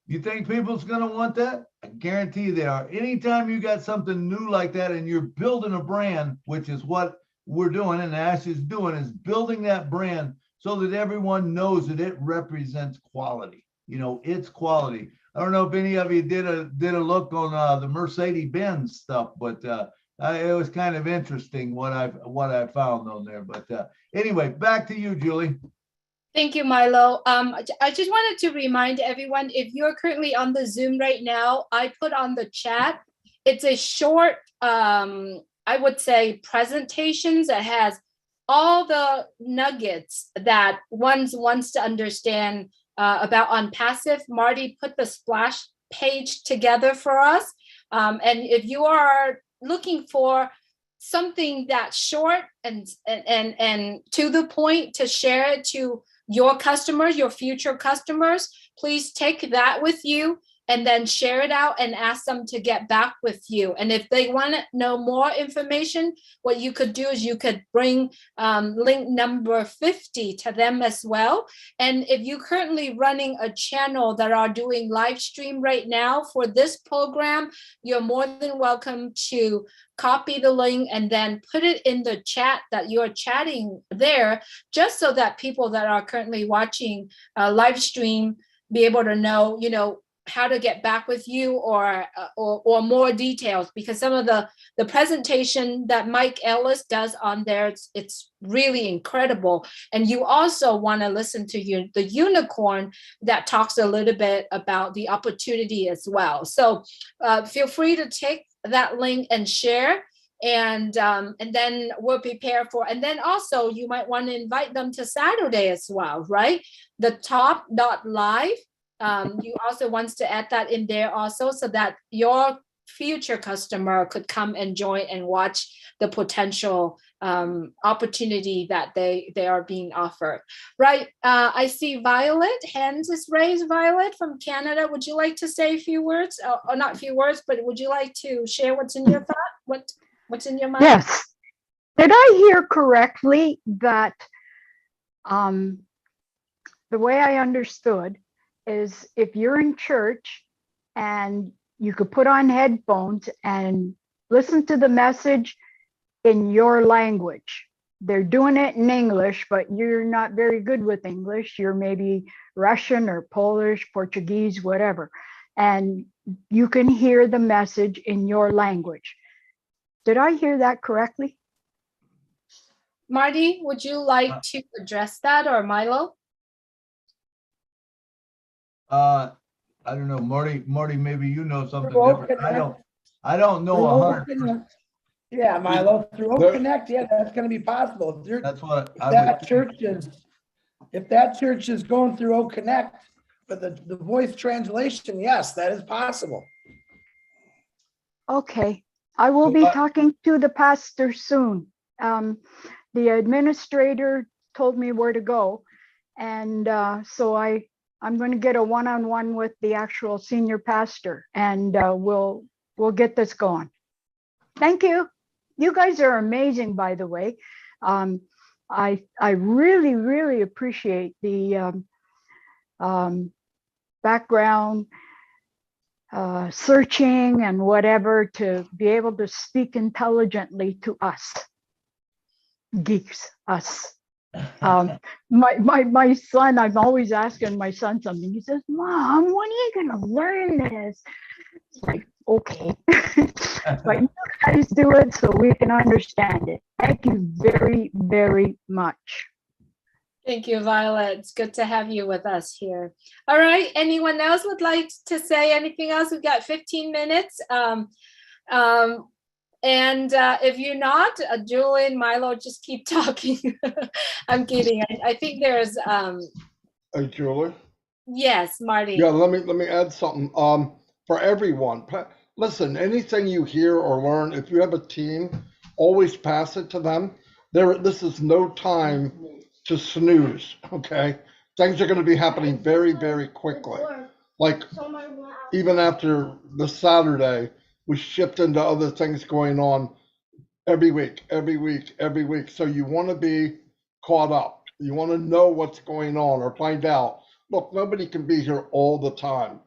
You think people's going to want that? I guarantee you they are. Anytime you got something new like that and you're building a brand, which is what we're doing and Ash is doing, is building that brand so that everyone knows that it represents quality. It's quality. I don't know if any of you did a look on the Mercedes-Benz stuff, but it was kind of interesting what I found on there. But anyway, back to you, Julie. Thank you, Milo. I just wanted to remind everyone, if you're currently on the Zoom right now, I put on the chat. It's a short, I would say, presentations that has all the nuggets that one wants to understand about OnPassive. Marty put the splash page together for us. And if you are looking for something that's short and to the point to share it to your customers, your future customers, please take that with you and then share it out and ask them to get back with you. And if they want to know more information, what you could do is you could bring link number 50 to them as well. And if you're currently running a channel that are doing live stream right now for this program, you're more than welcome to copy the link and then put it in the chat that you're chatting there, just so that people that are currently watching live stream be able to know, how to get back with you or more details, because some of the presentation that Mike Ellis does on there, it's really incredible. And you also want to listen to the unicorn that talks a little bit about the opportunity as well. So feel free to take that link and share, and then we'll prepare for, and then also you might want to invite them to Saturday as well, right? The top.live. You also wants to add that in there also, so that your future customer could come and join and watch the potential opportunity that they are being offered. Right. I see Violet, hands is raised. Violet from Canada. Would you like to say a few words, or not a few words, but would you like to share what's in your thought? What's in your mind? Yes. Did I hear correctly that the way I understood is if you're in church and you could put on headphones and listen to the message in your language. They're doing it in English, but you're not very good with English. You're maybe Russian or Polish, Portuguese, whatever. And you can hear the message in your language. Did I hear that correctly? Marty, would you like to address that, or Milo? I don't know, Marty, maybe you know something different. I don't. I don't know Through 100%. Open- Yeah, Milo, through There- Open Connect, yeah, that's gonna be possible. If you're- That's what if I that would. church is, if that church is going through O Connect, but the voice translation, yes, that is possible. Okay, I will be talking to the pastor soon. The administrator told me where to go. And so I'm going to get a one-on-one with the actual senior pastor, and we'll get this going. Thank you. You guys are amazing, by the way. I really, really appreciate the background searching and whatever to be able to speak intelligently to us geeks, us. My son, I'm always asking my son something. He says, "Mom, when are you gonna learn this?" It's like, okay, but you guys do it so we can understand it. Thank you very, very much. Thank you, Violet. It's good to have you with us here. All right. Anyone else would like to say anything else? We've got 15 minutes. And if you're not, Julian, Milo, just keep talking. I'm kidding. I think there's Hey, Julie. yes, Marty. Yeah, let me add something. For everyone, listen, anything you hear or learn, if you have a team, always pass it to them. This is no time to snooze, okay? Things are going to be happening very, very quickly. Like, even after the Saturday, we shift into other things going on every week. So you want to be caught up. You want to know what's going on or find out. Look, nobody can be here all the time.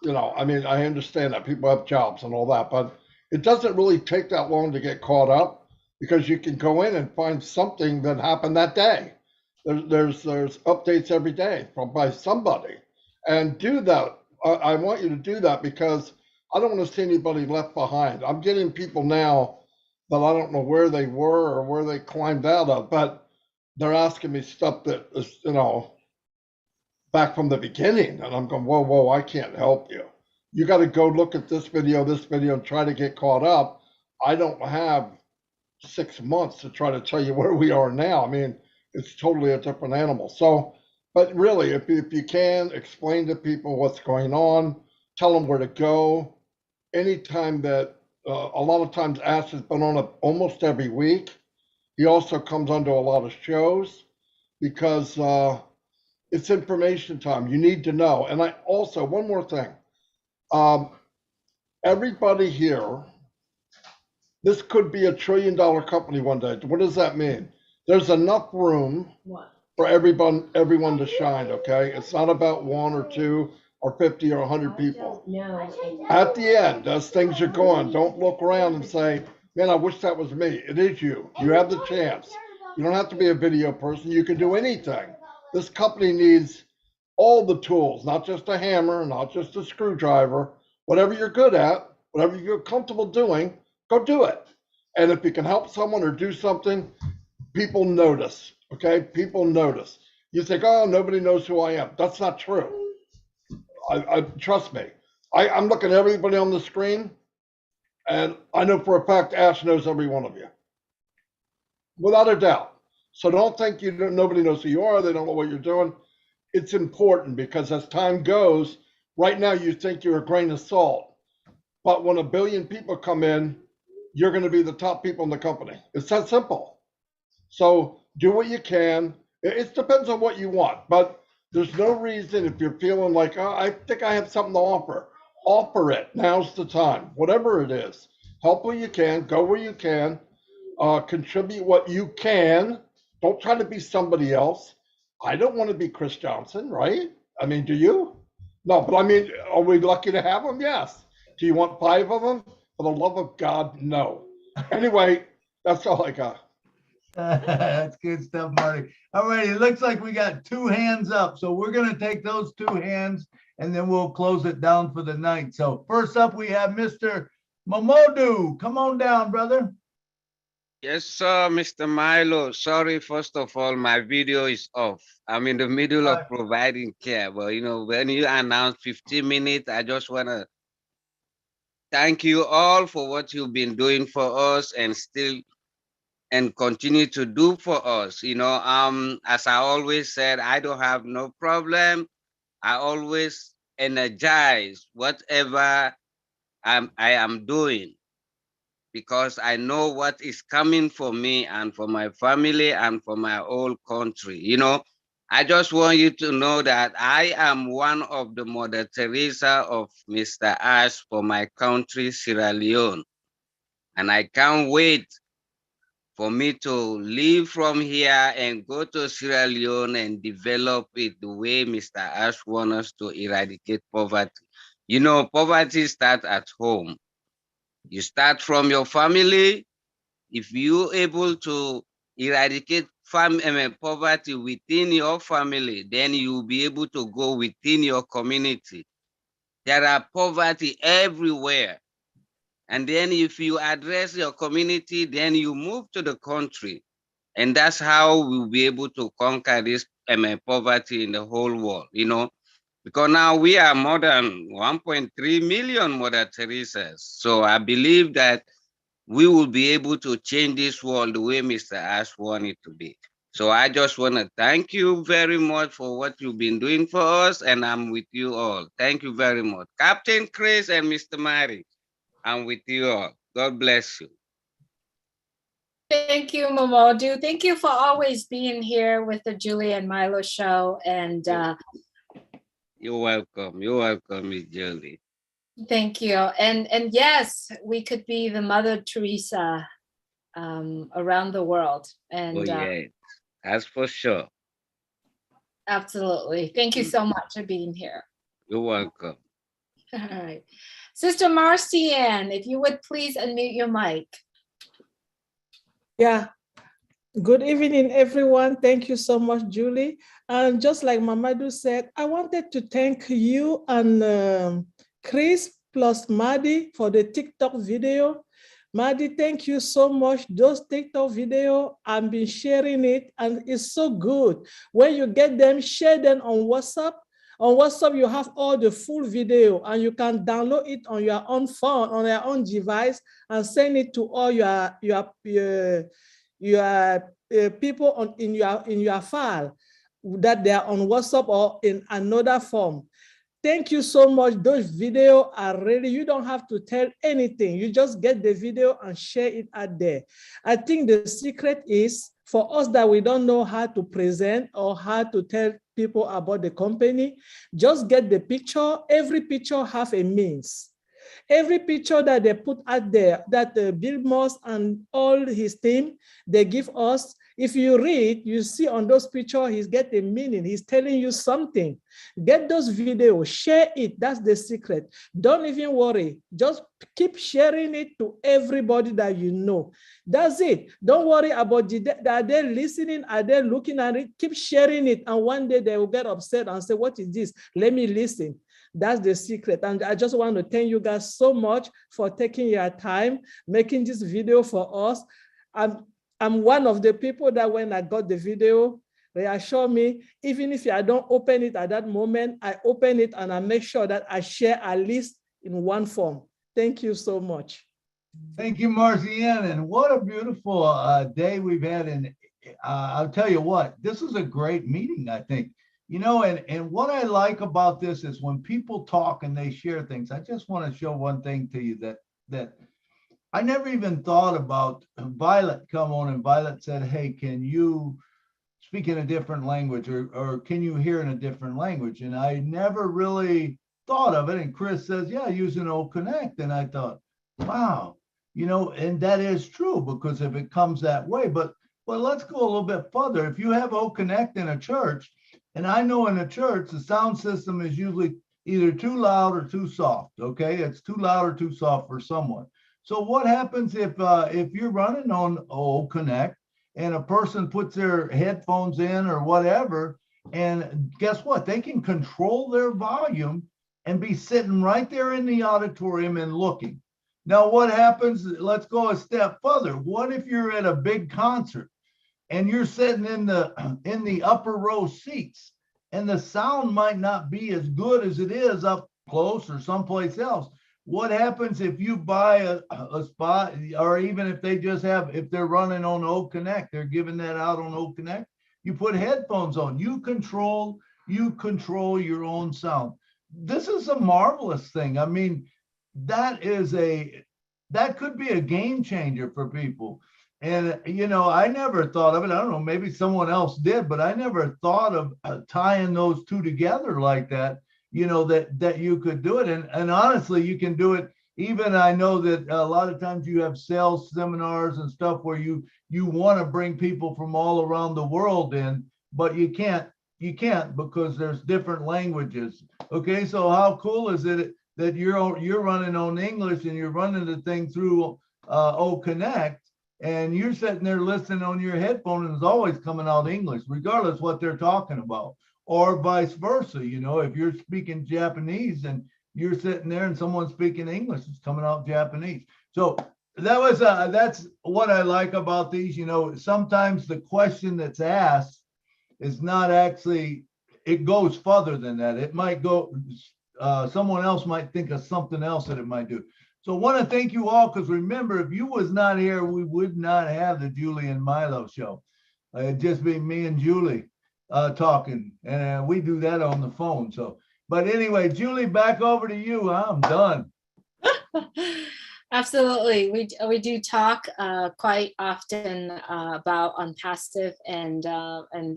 You know, I mean, I understand that people have jobs and all that, but it doesn't really take that long to get caught up because you can go in and find something that happened that day. There's updates every day by somebody, and do that. I want you to do that because I don't want to see anybody left behind. I'm getting people now that I don't know where they were or where they climbed out of, but they're asking me stuff that is, you know, back from the beginning. And I'm going, whoa, I can't help you. You got to go look at this video, and try to get caught up. I don't have 6 months to try to tell you where we are now. I mean, it's totally a different animal. So, but really, if you can, explain to people what's going on, tell them where to go. Anytime that, a lot of times Ash has been on almost every week. He also comes onto a lot of shows because it's information time. You need to know. And I also, one more thing. Everybody here, this could be $1 trillion company one day. What does that mean? There's enough room for everyone to shine, okay? It's not about 1 or 2 or 50 or 100 people. At the end, as things are going, don't look around and say, man, I wish that was me. It is you. You have the chance. You don't have to be a video person. You can do anything. This company needs all the tools, not just a hammer, not just a screwdriver. Whatever you're good at, whatever you're comfortable doing, go do it. And if you can help someone or do something, people notice, okay? People notice. You think, oh, nobody knows who I am. That's not true. I trust me. I'm looking at everybody on the screen, and I know for a fact Ash knows every one of you, without a doubt. So don't think nobody knows who you are. They don't know what you're doing. It's important because as time goes, right now you think you're a grain of salt, but when 1 billion people come in, you're going to be the top people in the company. It's that simple. So do what you can. It depends on what you want, but there's no reason if you're feeling like, oh, I think I have something to offer it. Now's the time. Whatever it is, help where you can, go where you can, contribute what you can. Don't try to be somebody else. I don't want to be Chris Johnson, right? I mean, do you? No, but I mean, are we lucky to have them? Yes. Do you want 5 of them? For the love of God, no. Anyway, that's all I got. That's good stuff, Marty. All right, it looks like we got 2 hands up. So we're going to take those 2 hands and then we'll close it down for the night. So first up, we have Mr. Mamodu. Come on down, brother. Yes, sir, Mr. Milo. Sorry, first of all, my video is off. I'm in the middle of providing care. But, you know, when you announce 15 minutes, I just want to thank you all for what you've been doing for us and still and continue to do for us. As I always said, I don't have no problem. I always energize whatever I am doing because I know what is coming for me and for my family and for my whole country. I just want you to know that I am one of the Mother Teresa of Mr. Ash for my country, Sierra Leone. And I can't wait for me to leave from here and go to Sierra Leone and develop it the way Mr. Ash wants us to eradicate poverty. Poverty starts at home. You start from your family. If you're able to eradicate poverty within your family, then you'll be able to go within your community. There are poverty everywhere. And then if you address your community, then you move to the country. And that's how we'll be able to conquer this poverty in the whole world, because now we are more than 1.3 million Mother Teresas. So I believe that we will be able to change this world the way Mr. Ash wanted it to be. So I just want to thank you very much for what you've been doing for us, and I'm with you all. Thank you very much. Captain Chris and Mr. Mary, I'm with you all. God bless you. Thank you, Momodu. Thank you for always being here with the Julie and Milo show. And you're welcome. You're welcome, Miss Julie. Thank you. And yes, we could be the Mother Teresa around the world. And yeah, that's for sure. Absolutely. Thank you so much for being here. You're welcome. All right. Sister Marcian, if you would please unmute your mic. Yeah. Good evening, everyone. Thank you so much, Julie. And just like Mamadou said, I wanted to thank you and Chris plus Maddie for the TikTok video. Maddie, thank you so much. Those TikTok video, I've been sharing it and it's so good. When you get them, share them on WhatsApp. On WhatsApp, you have all the full video and you can download it on your own phone, on your own device and send it to all your people in your file that they are on WhatsApp or in another form. Thank you so much. Those videos are really, you don't have to tell anything. You just get the video and share it out there. I think the secret is for us that we don't know how to present or how to tell people about the company, just get the picture. Every picture have a means. Every picture that they put out there, that Bill Moss and all his team, they give us, if you read, you see on those pictures, he's getting a meaning. He's telling you something. Get those videos, share it. That's the secret. Don't even worry. Just keep sharing it to everybody that you know. That's it. Don't worry about are they listening? Are they looking at it? Keep sharing it. And one day they will get upset and say, what is this? Let me listen. That's the secret. And I just want to thank you guys so much for taking your time, making this video for us. I'm one of the people that when I got the video, they assure me, even if I don't open it at that moment, I open it and I make sure that I share at least in one form. Thank you so much. Thank you, Marcian. And what a beautiful day we've had. And I'll tell you what, this is a great meeting, I think. And what I like about this is when people talk and they share things, I just want to show one thing to you that I never even thought about. Violet come on and Violet said, hey, can you speak in a different language or can you hear in a different language? And I never really thought of it. And Chris says, yeah, using O Connect. And I thought, wow, and that is true because if it comes that way, but let's go a little bit further. If you have O Connect in a church, and I know in a church, the sound system is usually either too loud or too soft, okay? It's too loud or too soft for someone. So what happens if you're running on O Connect and a person puts their headphones in or whatever, and guess what? They can control their volume and be sitting right there in the auditorium and looking. Now what happens, let's go a step further. What if you're at a big concert and you're sitting in the upper row seats and the sound might not be as good as it is up close or someplace else? what happens if you buy a spot, or even if they just have, if they're running on Oak Connect, they're giving that out on Oak Connect, you put headphones on, you control your own sound. This is a marvelous thing. I mean, that could be a game changer for people. And, you know, I never thought of it. I don't know, maybe someone else did, but I never thought of tying those two together like that, you know, that you could do it. And honestly, you can do it. Even I know that a lot of times you have sales seminars and stuff where you want to bring people from all around the world in, but you can't because there's different languages. Okay, so how cool is it that you're running on English and you're running the thing through O Connect, and you're sitting there listening on your headphone and it's always coming out English, regardless what they're talking about, or vice versa. You know, if you're speaking Japanese and you're sitting there and someone's speaking English, it's coming out Japanese. So that's what I like about these. You know, sometimes the question that's asked is not actually, it goes further than that. It might go, someone else might think of something else that it might do. So I want to thank you all, because remember, if you was not here, we would not have the Julie and Milo show. It'd just be me and Julie talking, and we do that on the phone. So, but anyway, Julie, back over to you. I'm done. Absolutely. We do talk quite often about Unpassive, and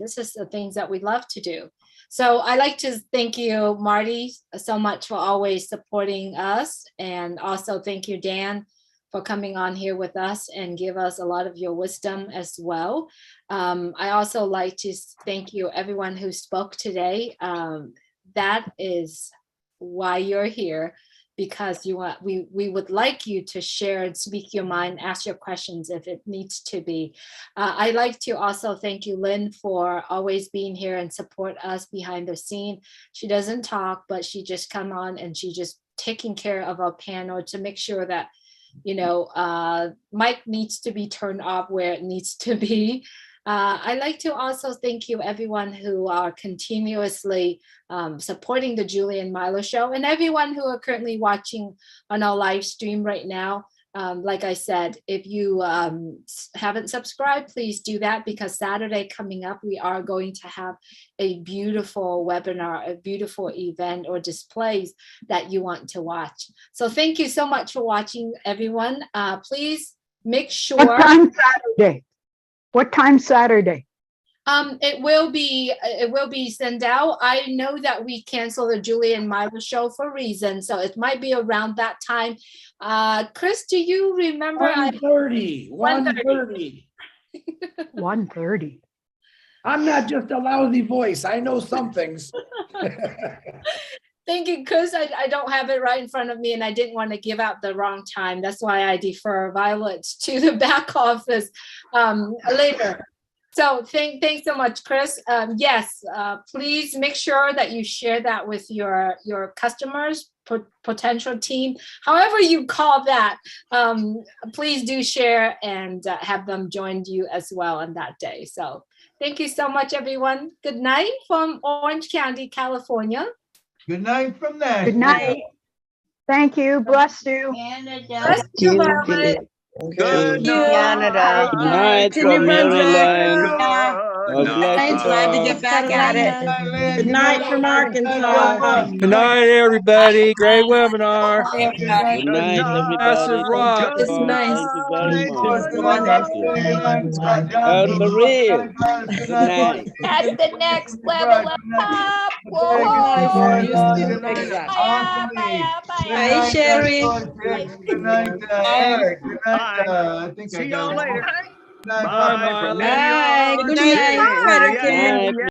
this is the things that we love to do. So I like to thank you, Marty, so much for always supporting us. And also thank you, Dan, for coming on here with us and give us a lot of your wisdom as well. I also like to thank you, everyone who spoke today. That is why you're here, because we would like you to share and speak your mind, ask your questions if it needs to be. I'd like to also thank you, Lynn, for always being here and support us behind the scene. She doesn't talk, but she just come on and she just taking care of our panel to make sure that, you know, mic needs to be turned off where it needs to be. I'd like to also thank you, everyone who are continuously supporting the Julie and Milo show, and everyone who are currently watching on our live stream right now. Like I said, if you haven't subscribed, please do that, because Saturday coming up, we are going to have a beautiful webinar, a beautiful event or displays that you want to watch. So thank you so much for watching, everyone. Please make sure. What time Saturday? What time Saturday? It will be sent out. I know that we canceled the Julie and Milo show for a reason, so it might be around that time. Chris, do you remember? 1:30. 1:30. 1:30. I'm not just a lousy voice. I know some things. Thank you, Chris. I don't have it right in front of me, and I didn't want to give out the wrong time. That's why I defer Violet to the back office later. So thanks so much, Chris. Yes, please make sure that you share that with your customers, potential team, however you call that. Please do share and have them join you as well on that day. So thank you so much, everyone. Good night from Orange County, California. Good night from there. Good night. Thank you. Bless you. Bless you, Violet. Good Canada. Good night from Maryland. God bless you. Glad to get back at it. Good night from Arkansas. Good night, everybody. Great webinar. Good Good night, Massive everybody. rock. It's nice. Thank you very much. Wonderful. Out Maria. Good night. That's the next level up. Whoa. Bye, Sherry. Good night. I think I got it. See y'all later. Bye. Bye. Bye. Good night. Bye.